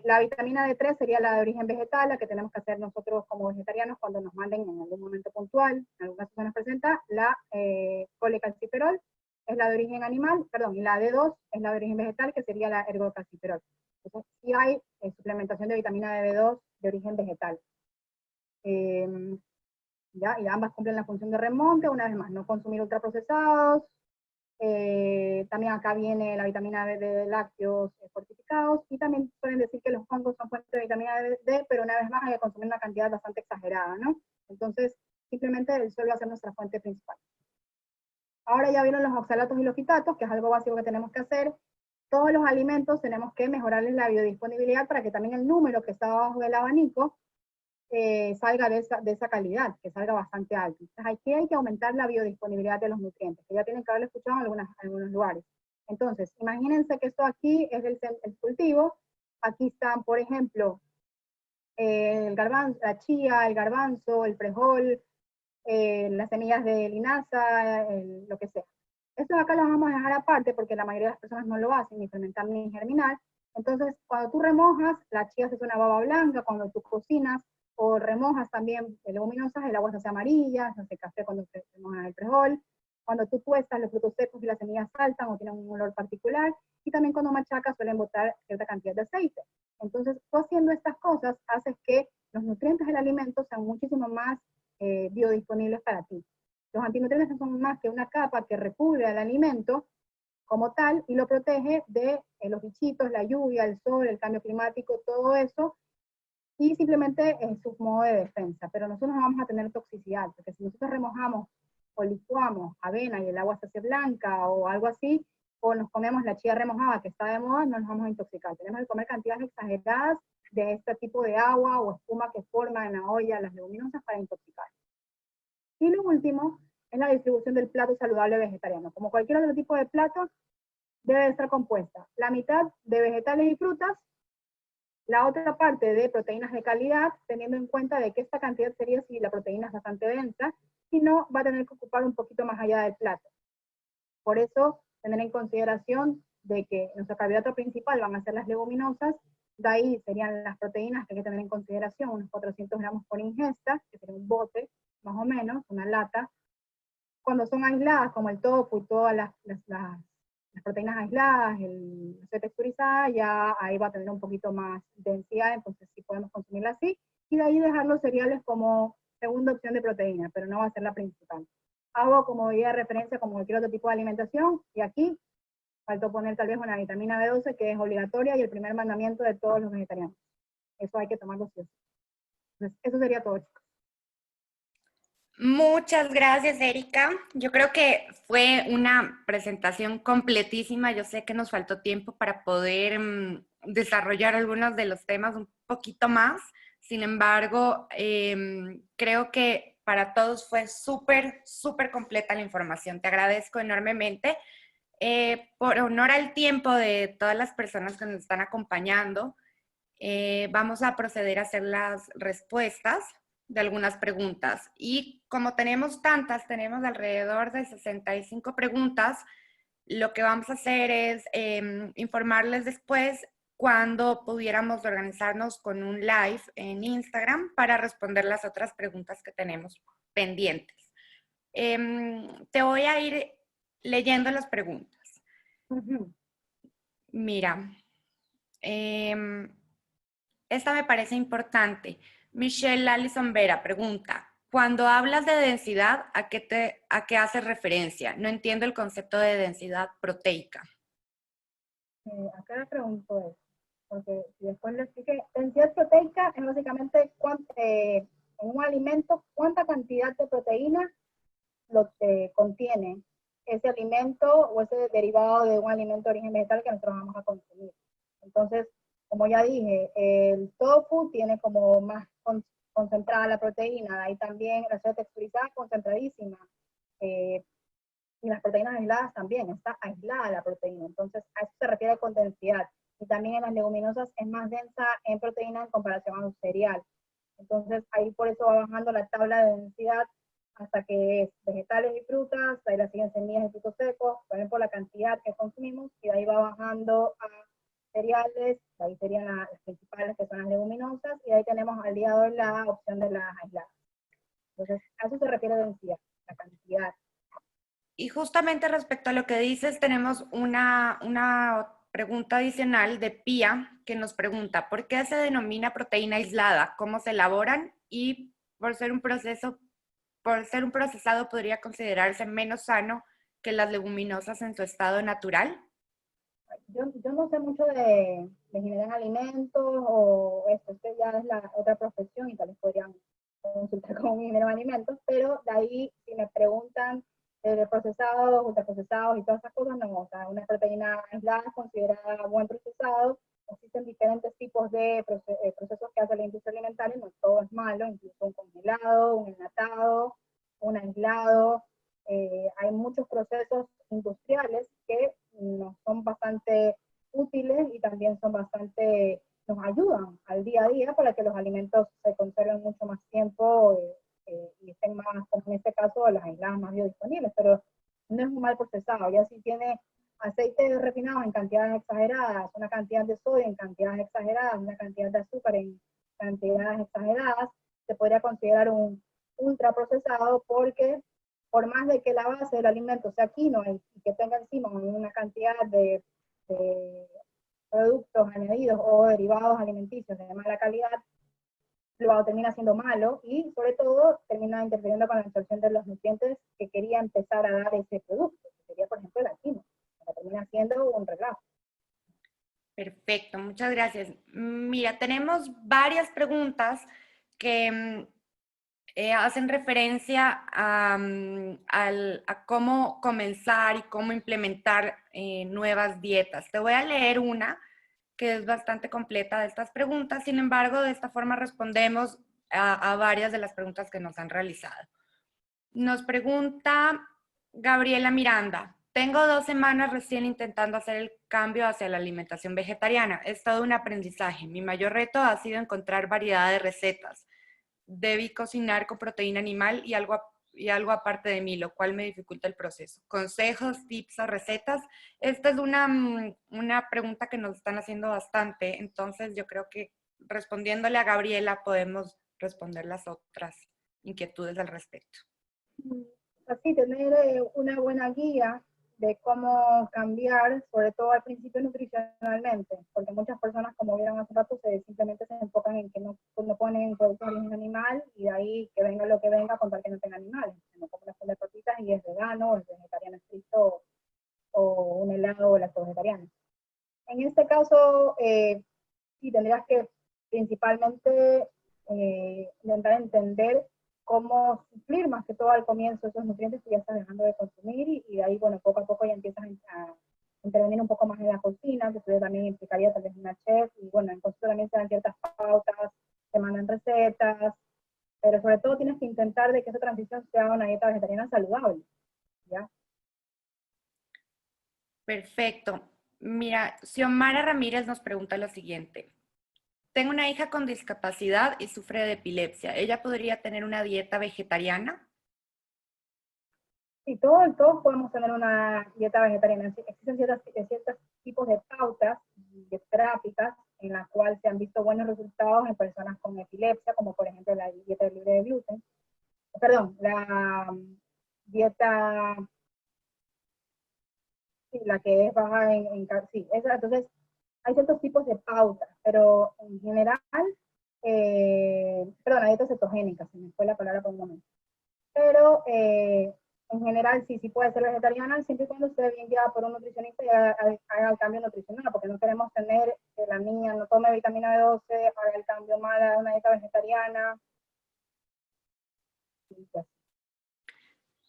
la vitamina D3 sería la de origen vegetal, la que tenemos que hacer nosotros como vegetarianos cuando nos manden en algún momento puntual, en algún caso se nos presenta, la colecalciferol, es la de origen animal, perdón, y la D2 es la de origen vegetal, que sería la ergocalciferol. Entonces, sí hay suplementación de vitamina D2 de origen vegetal. ¿Ya? Y ambas cumplen la función de remonte, una vez más, no consumir ultraprocesados, También acá viene la vitamina B de lácteos fortificados, y también pueden decir que los hongos son fuente de vitamina D, pero una vez más hay que consumir una cantidad bastante exagerada, ¿no? Entonces, simplemente el sol va a ser nuestra fuente principal. Ahora ya vieron los oxalatos y los fitatos, que es algo básico que tenemos que hacer. Todos los alimentos tenemos que mejorarles la biodisponibilidad para que también el número que está abajo del abanico salga de esa calidad, que salga bastante alto. Entonces aquí hay que aumentar la biodisponibilidad de los nutrientes, que ya tienen que haberlo escuchado en algunos lugares. Entonces, imagínense que esto aquí es el cultivo. Aquí están, por ejemplo, el garbanzo, la chía, el garbanzo, el frijol, las semillas de linaza, lo que sea. Esto acá lo vamos a dejar aparte porque la mayoría de las personas no lo hacen, ni fermentar ni germinar. Entonces, cuando tú remojas, la chía se hace una baba blanca. Cuando tú cocinas o remojas también leguminosas, el agua se hace amarilla, se hace café cuando se remoja el frijol. Cuando tú tuestas, los frutos secos y las semillas saltan o tienen un olor particular. Y también cuando machacas suelen botar cierta cantidad de aceite. Entonces, tú haciendo estas cosas haces que los nutrientes del alimento sean muchísimo más biodisponibles para ti. Los antinutrientes no son más que una capa que recubre al alimento como tal y lo protege de los bichitos, la lluvia, el sol, el cambio climático, todo eso, y simplemente es su modo de defensa. Pero nosotros no vamos a tener toxicidad, porque si nosotros remojamos o licuamos avena y el agua se hace blanca o algo así, o nos comemos la chía remojada que está de moda, no nos vamos a intoxicar. Tenemos que comer cantidades exageradas de este tipo de agua o espuma que forma en la olla las leguminosas para intoxicar. Y lo último es la distribución del plato saludable vegetariano. Como cualquier otro tipo de plato, debe estar compuesta la mitad de vegetales y frutas, la otra parte de proteínas de calidad, teniendo en cuenta de que esta cantidad sería si la proteína es bastante densa, si no, va a tener que ocupar un poquito más allá del plato. Por eso, tener en consideración de que nuestro carbohidrato principal van a ser las leguminosas, de ahí serían las proteínas que hay que tener en consideración, unos 400 gramos por ingesta, que sería un bote, más o menos, una lata. Cuando son aisladas, como el tofu y todas las proteínas aisladas, la texturizada, ya ahí va a tener un poquito más densidad, entonces sí podemos consumirla así, y de ahí dejar los cereales como segunda opción de proteína, pero no va a ser la principal. Agua como medida de referencia como cualquier otro tipo de alimentación, y aquí faltó poner tal vez una vitamina B12 que es obligatoria y el primer mandamiento de todos los vegetarianos. Eso hay que tomarlo sí o sí. Entonces, eso sería todo, chicos. Muchas gracias, Erika. Yo creo que fue una presentación completísima. Yo sé que nos faltó tiempo para poder desarrollar algunos de los temas un poquito más. Sin embargo, creo que para todos fue súper, súper completa la información. Te agradezco enormemente. Por honor al tiempo de todas las personas que nos están acompañando, vamos a proceder a hacer las respuestas de algunas preguntas. Y como tenemos tantas, tenemos alrededor de 65 preguntas, lo que vamos a hacer es informarles después cuando pudiéramos organizarnos con un live en Instagram para responder las otras preguntas que tenemos pendientes. Te voy a ir leyendo las preguntas. Mira, esta me parece importante. Michelle Allison Vera pregunta, cuando hablas de densidad, ¿a qué haces referencia? No entiendo el concepto de densidad proteica. Acá le pregunto eso, porque si después le expliqué, densidad proteica es básicamente en un alimento cuánta cantidad de proteína lo contiene ese alimento o ese derivado de un alimento de origen vegetal que nosotros vamos a consumir. Entonces, como ya dije, el tofu tiene como más concentrada la proteína, ahí también la soya texturizada concentradísima, y las proteínas aisladas también, está aislada la proteína, entonces a eso se refiere con densidad. Y también en las leguminosas es más densa en proteína en comparación a un cereal. Entonces ahí por eso va bajando la tabla de densidad hasta que es vegetales y frutas, ahí la siguen semillas y frutos secos, también por la cantidad que consumimos, y de ahí va bajando a cereales, de ahí serían las principales que son las leguminosas, y de ahí tenemos al día de hoy la opción de las aisladas. Entonces a eso se refiere densidad, la cantidad. Y justamente respecto a lo que dices, tenemos una pregunta adicional de Pía que nos pregunta, ¿por qué se denomina proteína aislada? ¿Cómo se elaboran? Y por ser un procesado podría considerarse menos sano que las leguminosas en su estado natural? Yo no sé mucho de ingeniería en alimentos o esto, esto ya es la otra profesión y tal vez podrían consultar con un ingeniero en alimentos, pero de ahí si me preguntan de procesados, ultraprocesados y todas esas cosas, no, o sea, una proteína aislada es considerada buen procesado. Existen diferentes tipos de procesos que hace la industria alimentaria, no todo es malo, incluso un congelado, un enlatado, un aislado. Hay muchos procesos industriales que nos son bastante útiles y también son bastante, nos ayudan al día a día para que los alimentos se conserven mucho más tiempo y estén más, como en este caso, las aisladas más biodisponibles, pero no es un mal procesado, ya si tiene aceite refinado en cantidades exageradas, una cantidad de sodio en cantidades exageradas, una cantidad de azúcar en cantidades exageradas, se podría considerar un ultraprocesado porque por más de que la base del alimento sea quinoa y que tenga encima una cantidad de productos añadidos o derivados alimenticios de mala calidad, lo termina siendo malo y sobre todo termina interfiriendo con la absorción de los nutrientes que quería empezar a dar ese producto, que sería por ejemplo la quinoa, que termina siendo un relajo. Perfecto, muchas gracias. Mira, tenemos varias preguntas que hacen referencia a cómo comenzar y cómo implementar nuevas dietas. Te voy a leer una que es bastante completa de estas preguntas, sin embargo, de esta forma respondemos a varias de las preguntas que nos han realizado. Nos pregunta Gabriela Miranda. Tengo 2 semanas recién intentando hacer el cambio hacia la alimentación vegetariana. Es todo un aprendizaje. Mi mayor reto ha sido encontrar variedad de recetas. Debí cocinar con proteína animal y algo aparte de mí, lo cual me dificulta el proceso. ¿Consejos, tips o recetas? Esta es una pregunta que nos están haciendo bastante, entonces yo creo que respondiéndole a Gabriela podemos responder las otras inquietudes al respecto. Así, tener una buena guía de cómo cambiar, sobre todo al principio nutricionalmente, porque muchas personas, como vieron hace rato, simplemente se enfocan en que no ponen productos de origen animal y de ahí que venga lo que venga con tal que no tenga animales. No como las de papitas y es vegano, o es vegetariano estricto, o un helado o lacto vegetariano. En este caso, sí tendrías que principalmente intentar entender cómo suplir más que todo al comienzo esos nutrientes que ya estás dejando de consumir y de ahí, bueno, poco a poco ya empiezas a intervenir un poco más en la cocina, que eso también implicaría tal vez una chef, y bueno, en cocina también se dan ciertas pautas, te mandan recetas, pero sobre todo tienes que intentar de que esa transición sea una dieta vegetariana saludable, ¿ya? Perfecto. Mira, Xiomara Ramírez nos pregunta lo siguiente. Tengo una hija con discapacidad y sufre de epilepsia. ¿Ella podría tener una dieta vegetariana? Sí, todos podemos tener una dieta vegetariana. Existen ciertos tipos de pautas de terápicas en las cuales se han visto buenos resultados en personas con epilepsia, como por ejemplo la dieta libre de gluten. Perdón, la dieta, sí, la que es baja sí, entonces hay ciertos tipos de pautas, pero en general, perdón, la dieta cetogénica, se me fue la palabra por un momento. Pero en general sí puede ser vegetariana, siempre y cuando esté bien guiada por un nutricionista y haga el cambio nutricional, porque no queremos tener que la niña no tome vitamina B12, haga el cambio mal a una dieta vegetariana. Pues.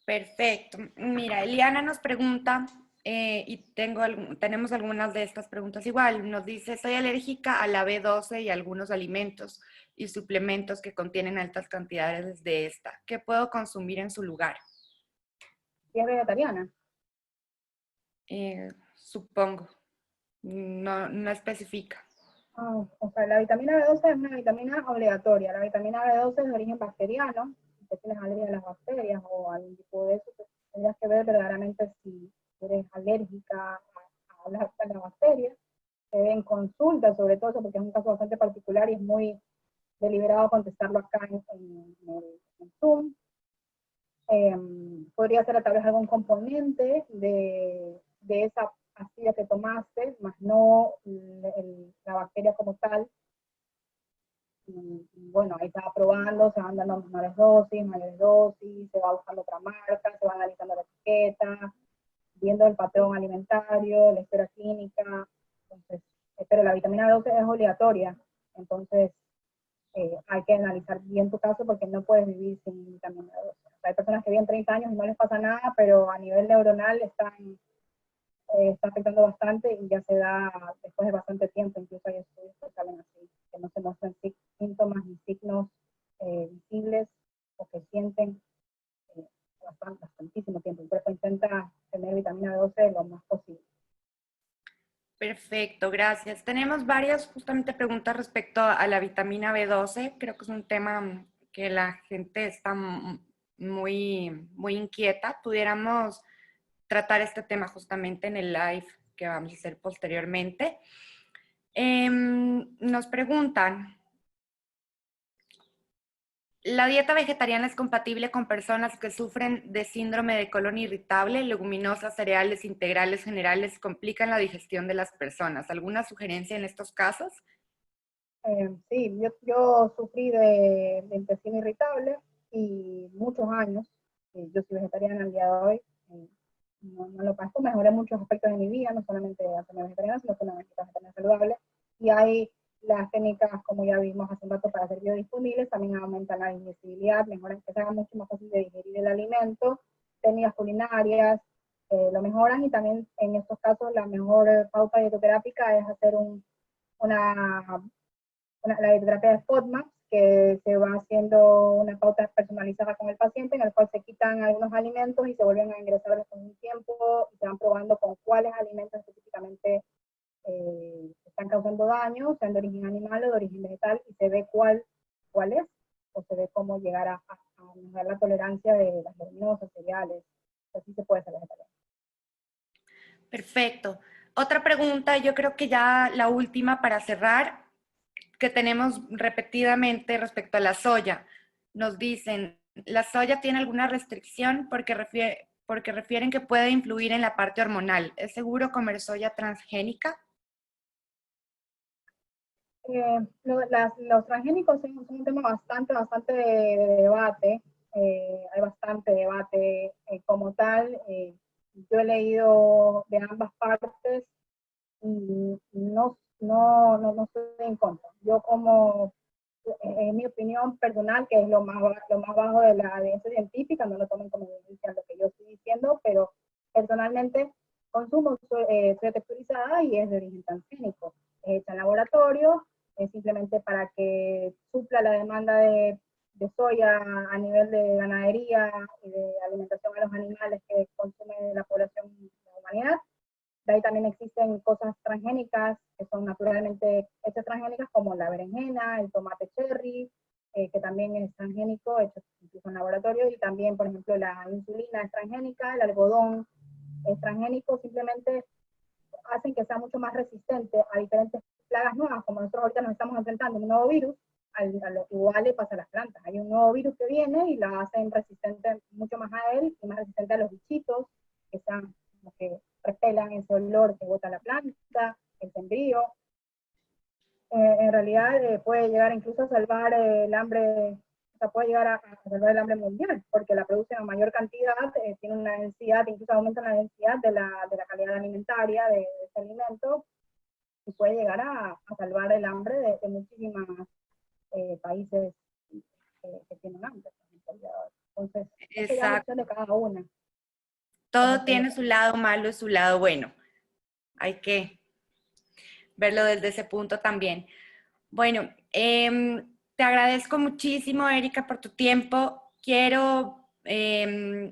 Perfecto. Mira, Eliana nos pregunta, y tenemos algunas de estas preguntas igual. Nos dice, soy alérgica a la B12 y a algunos alimentos y suplementos que contienen altas cantidades de esta. ¿Qué puedo consumir en su lugar? Si es vegetariana. Supongo. No, no especifica. O sea, la vitamina B12 es una vitamina obligatoria. La vitamina B12 es de origen bacteriano. Si te tienes alergia a las bacterias o algún tipo de eso, pues tendrías que ver verdaderamente si eres alérgica a las bacterias. Se ve en consulta sobre todo eso porque es un caso bastante particular y es muy deliberado contestarlo acá en Zoom. Podría ser tal vez algún componente de esa pastilla que tomaste, más no la bacteria como tal. Y bueno, ahí se va probando, se van dando mayores dosis, se va buscando otra marca, se va analizando la etiqueta, viendo el patrón alimentario, la historia clínica, entonces, pero la vitamina B12 es obligatoria, entonces hay que analizar bien tu caso porque no puedes vivir sin vitamina B12. O sea, hay personas que viven 30 años y no les pasa nada, pero a nivel neuronal está afectando bastante y ya se da después de bastante tiempo, incluso hay estudios que salen así, que no se muestran síntomas ni signos visibles o que sienten bastantísimo tiempo. El cuerpo intenta tener vitamina B12 lo más posible. Perfecto, gracias. Tenemos varias justamente preguntas respecto a la vitamina B12. Creo que es un tema que la gente está muy inquieta. Pudiéramos tratar este tema justamente en el live que vamos a hacer posteriormente. Nos preguntan, ¿la dieta vegetariana es compatible con personas que sufren de síndrome de colon irritable? Leguminosas, cereales, integrales, generales complican la digestión de las personas. ¿Alguna sugerencia en estos casos? Sí, yo sufrí de intestino irritable y muchos años. Yo soy vegetariana al día de hoy. No lo padezco, mejoré muchos aspectos de mi vida, no solamente hacerme vegetariana, sino que una dieta vegetariana saludable. Y hay las técnicas, como ya vimos hace un rato, para ser biodisponibles, también aumentan la digestibilidad, mejoran que sea mucho más fácil de digerir el alimento, técnicas culinarias, lo mejoran y también en estos casos la mejor pauta dietoterápica es hacer una la dietoterapia de FODMAP, que se va haciendo una pauta personalizada con el paciente, en el cual se quitan algunos alimentos y se vuelven a ingresar después de un tiempo, y se van probando con cuáles alimentos específicamente están causando daño, sean de origen animal o de origen vegetal, y se ve cuál es, o se ve cómo llegar a mejorar la tolerancia de las leguminosas, cereales, así se puede hacer vegetariano. Perfecto. Otra pregunta, yo creo que ya la última para cerrar, que tenemos repetidamente respecto a la soya. Nos dicen, ¿la soya tiene alguna restricción porque refieren que puede influir en la parte hormonal? ¿Es seguro comer soya transgénica? Los transgénicos son un tema bastante de debate. Hay bastante debate como tal. Yo he leído de ambas partes y no estoy en contra. Yo como, en mi opinión personal, que es lo más bajo de la evidencia científica, no lo tomen como evidencia lo que yo estoy diciendo, pero personalmente consumo soy texturizada y es de origen transgénico. Es hecha en laboratorio, es simplemente para que supla la demanda de soya a nivel de ganadería y de alimentación a los animales que consume la población de la humanidad. De ahí también existen cosas transgénicas que son naturalmente hechas transgénicas, como la berenjena, el tomate cherry, que también es transgénico, hecho incluso en laboratorio, y también, por ejemplo, la insulina es transgénica, el algodón es transgénico, simplemente hacen que sea mucho más resistente a diferentes plagas nuevas, como nosotros ahorita nos estamos enfrentando a un nuevo virus, a lo igual le pasa a las plantas. Hay un nuevo virus que viene y la hacen resistente mucho más a él y más resistente a los bichitos que están como que repelan ese olor que bota la planta, el sembrío. En realidad puede llegar incluso a salvar el hambre, o sea, puede llegar a salvar el hambre mundial, porque la producen a mayor cantidad, tiene una densidad, incluso aumenta la densidad de la calidad alimentaria de ese alimento, y puede llegar a salvar el hambre de muchísimos países que tienen hambre. Entonces, eso ya es Exacto. opción de cada una. Todo tiene su lado malo y su lado bueno. Hay que verlo desde ese punto también. Bueno, te agradezco muchísimo, Erika, por tu tiempo. Quiero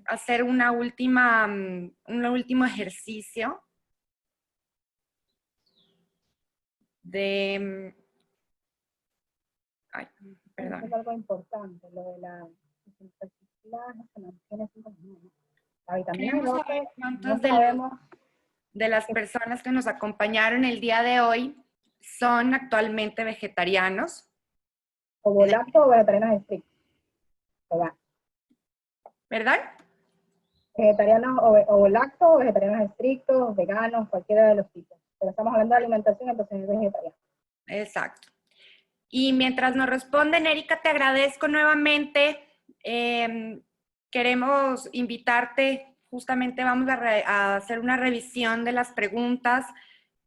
hacer un último ejercicio de... Ay, perdón. Es algo importante, lo de la desintoxicación, se mantiene 5 minutos. La vitamina Queremos saber B12, no cuántos sabemos. de las personas que nos acompañaron el día de hoy son actualmente vegetarianos. Ovolacto o vegetarianos estrictos, ¿verdad? ¿Verdad? Vegetarianos ovolacto o vegetarianos estrictos, veganos, cualquiera de los tipos. Pero estamos hablando de alimentación, entonces es vegetariano. Exacto. Y mientras nos responden, Erika, te agradezco nuevamente. Queremos invitarte justamente vamos a hacer una revisión de las preguntas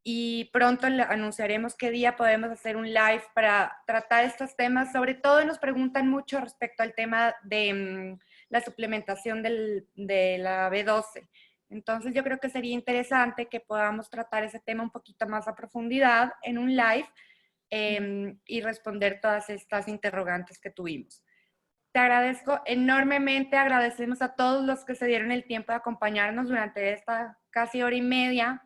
y pronto anunciaremos qué día podemos hacer un live para tratar estos temas. Sobre todo nos preguntan mucho respecto al tema de la suplementación de la B12. Entonces yo creo que sería interesante que podamos tratar ese tema un poquito más a profundidad en un live y responder todas estas interrogantes que tuvimos. Te agradezco enormemente, agradecemos a todos los que se dieron el tiempo de acompañarnos durante esta casi hora y media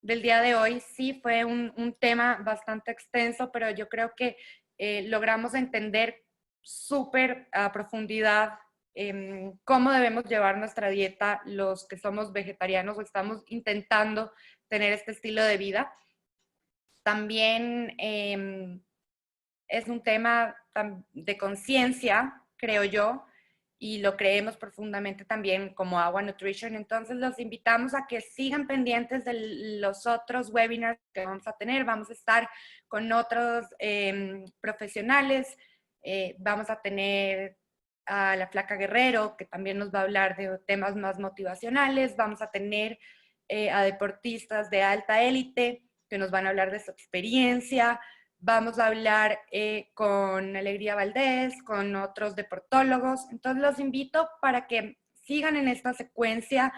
del día de hoy. Sí, fue un tema bastante extenso, pero yo creo que logramos entender súper a profundidad cómo debemos llevar nuestra dieta los que somos vegetarianos o estamos intentando tener este estilo de vida. También es un tema de conciencia, creo yo, y lo creemos profundamente también como Agua Nutrition. Entonces los invitamos a que sigan pendientes de los otros webinars que vamos a tener. Vamos a estar con otros profesionales. Vamos a tener a la Flaca Guerrero, que también nos va a hablar de temas más motivacionales. Vamos a tener a deportistas de alta élite que nos van a hablar de su experiencia. Vamos a hablar con Alegría Valdés, con otros deportólogos. Entonces los invito para que sigan en esta secuencia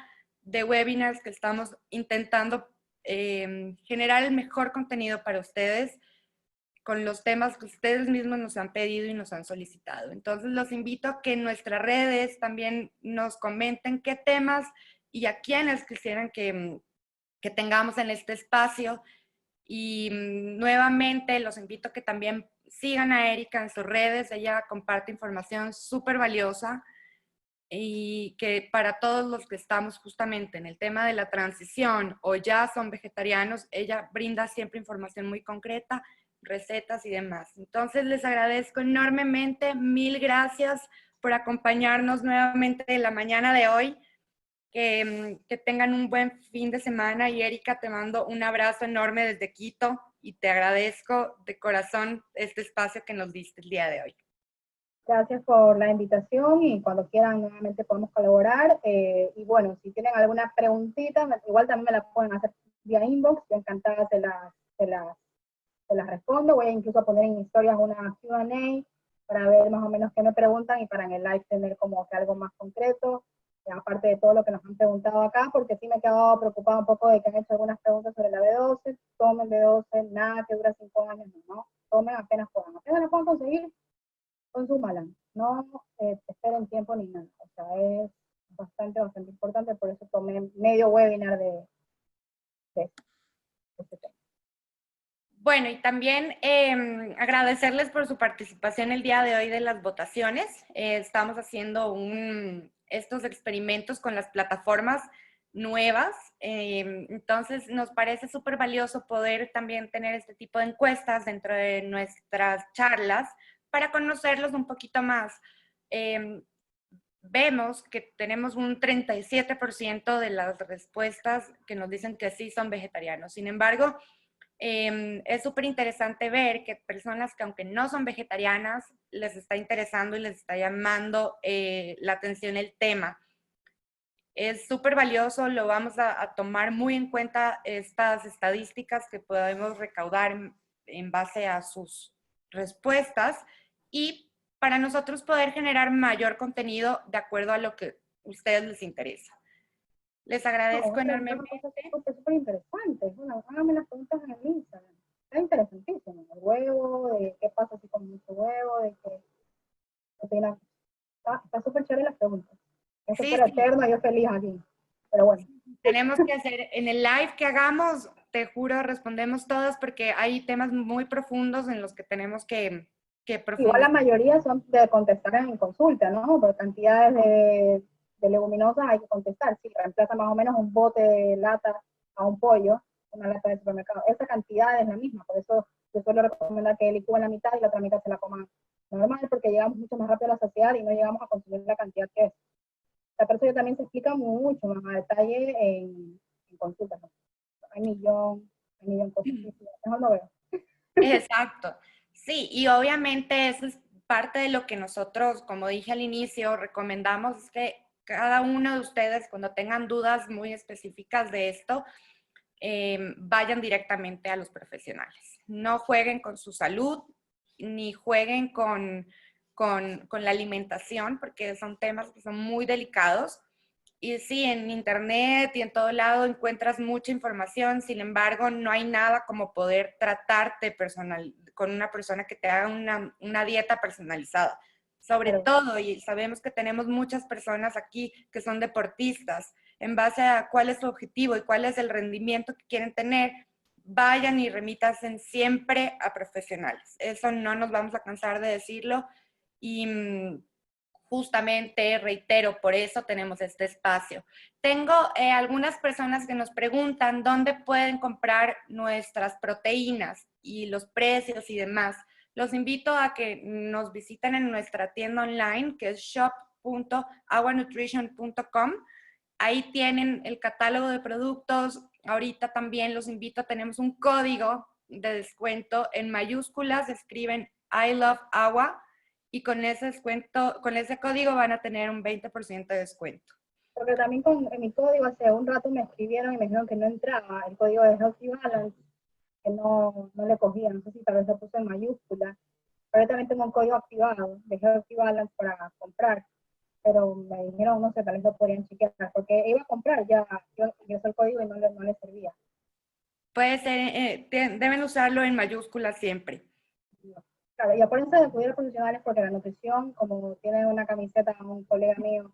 de webinars que estamos intentando generar el mejor contenido para ustedes con los temas que ustedes mismos nos han pedido y nos han solicitado. Entonces los invito a que en nuestras redes también nos comenten qué temas y a quiénes quisieran que tengamos en este espacio. Y nuevamente los invito a que también sigan a Erika en sus redes. Ella comparte información súper valiosa y que para todos los que estamos justamente en el tema de la transición o ya son vegetarianos, ella brinda siempre información muy concreta, recetas y demás. Entonces les agradezco enormemente, mil gracias por acompañarnos nuevamente en la mañana de hoy. Que tengan un buen fin de semana y Erika, te mando un abrazo enorme desde Quito y te agradezco de corazón este espacio que nos diste el día de hoy. Gracias por la invitación y cuando quieran nuevamente podemos colaborar. Y bueno, si tienen alguna preguntita, igual también me la pueden hacer vía inbox, yo encantada se las respondo. Voy a incluso poner en historias una Q&A para ver más o menos qué me preguntan y para en el live tener como que algo más concreto, aparte de todo lo que nos han preguntado acá, porque sí me he quedado preocupada un poco de que han hecho algunas preguntas sobre la B12, tomen B12, nada que dura 5 años, no, tomen apenas la puedan conseguir, consúmala, no esperen tiempo ni nada, o sea, es bastante importante, por eso tomé medio webinar de este tema. Bueno, y también agradecerles por su participación el día de hoy de las votaciones. Estamos haciendo estos experimentos con las plataformas nuevas, entonces nos parece súper valioso poder también tener este tipo de encuestas dentro de nuestras charlas para conocerlos un poquito más. Vemos que tenemos un 37% de las respuestas que nos dicen que sí son vegetarianos. Sin embargo, es súper interesante ver que personas que aunque no son vegetarianas, les está interesando y les está llamando la atención el tema. Es súper valioso, lo vamos a tomar muy en cuenta estas estadísticas que podemos recaudar en base a sus respuestas y para nosotros poder generar mayor contenido de acuerdo a lo que a ustedes les interesa. Les agradezco enormemente. Es súper interesante. Bueno, háganme las preguntas en el Instagram. Está interesantísimo. El huevo, de qué pasa si con mucho huevo, de que proteína. Está súper chévere las preguntas. Eso Sí, fuera sí. eterno, yo feliz aquí. Pero bueno. Tenemos que hacer, en el live que hagamos, te juro, respondemos todas porque hay temas muy profundos en los que tenemos que Igual la profundizar. mayoría son de contestar en consulta, ¿no? Por cantidades de leguminosas hay que contestar. Si reemplaza más o menos un bote de lata a un pollo, una lata de supermercado, esa cantidad es la misma. Por eso yo suelo recomendar que licúen la mitad y la otra mitad se la coman normal, porque llegamos mucho más rápido a la saciedad y no llegamos a consumir la cantidad que es. Por eso también se explica mucho más a detalle en consultas, ¿no? Hay millón de cosas. Mejor no veo. Exacto. Sí, y obviamente eso es parte de lo que nosotros, como dije al inicio, recomendamos es que cada uno de ustedes, cuando tengan dudas muy específicas de esto, vayan directamente a los profesionales. No jueguen con su salud, ni jueguen con la alimentación, porque son temas que son muy delicados. Y sí, en internet y en todo lado encuentras mucha información, sin embargo, no hay nada como poder tratarte con una persona que te haga una dieta personalizada. Sobre todo, y sabemos que tenemos muchas personas aquí que son deportistas, en base a cuál es su objetivo y cuál es el rendimiento que quieren tener, vayan y remítanse siempre a profesionales. Eso no nos vamos a cansar de decirlo y justamente, reitero, por eso tenemos este espacio. Tengo algunas personas que nos preguntan dónde pueden comprar nuestras proteínas y los precios y demás. Los invito a que nos visiten en nuestra tienda online, que es shop.aguanutrition.com. Ahí tienen el catálogo de productos. Ahorita también los invito, tenemos un código de descuento en mayúsculas, escriben I love agua y con ese descuento, con ese código van a tener un 20% de descuento. Porque también en mi código hace un rato me escribieron y me dijeron que no entraba el código de Healthy Balance, que no le cogía, no sé si tal vez lo puse en mayúscula, pero yo también tengo un código activado de Healthy Balance para comprar, pero me dijeron, no sé, tal vez lo podrían chequear, porque iba a comprar ya, yo ingresé el código y no le servía. Puede ser, deben usarlo en mayúsculas siempre. Claro, y acuérdense de acudir a profesionales porque la nutrición, como tiene una camiseta un colega mío,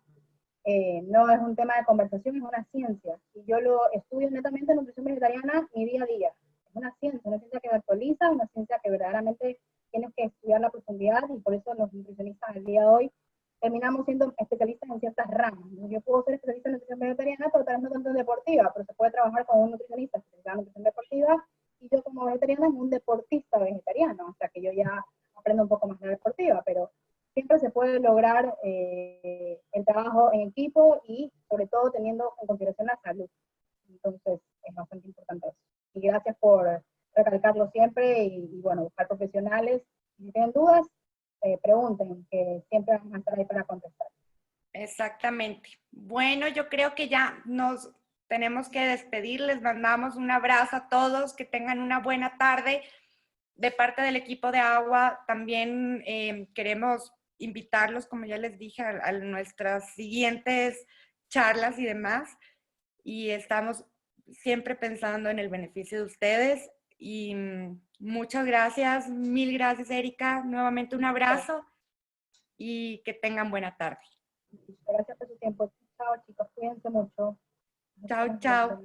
no es un tema de conversación, es una ciencia. Y yo lo estudio netamente en nutrición vegetariana mi día a día. Es una ciencia que me actualiza, una ciencia que verdaderamente tienes que estudiar la profundidad y por eso los nutricionistas al día de hoy terminamos siendo especialistas en ciertas ramas. Yo puedo ser especialista en nutrición vegetariana, pero tal vez no tanto en deportiva, pero se puede trabajar con un nutricionista especializado en nutrición deportiva y yo como vegetariana en un deportista vegetariano, o sea que yo ya aprendo un poco más de deportiva, pero siempre se puede lograr el trabajo en equipo y sobre todo teniendo en consideración la salud. Entonces es bastante importante eso. Y gracias por recalcarlo siempre y bueno, buscar profesionales. Si tienen dudas, pregunten, que siempre vamos a estar ahí para contestar. Exactamente. Bueno, yo creo que ya nos tenemos que despedir. Les mandamos un abrazo a todos, que tengan una buena tarde. De parte del equipo de Agua, también queremos invitarlos, como ya les dije, a nuestras siguientes charlas y demás. Y estamos siempre pensando en el beneficio de ustedes. Y muchas gracias, mil gracias, Erika. nuevamente un abrazo y que tengan buena tarde. Gracias por su tiempo. Chao, chicos. Cuídense mucho. Chao, chao.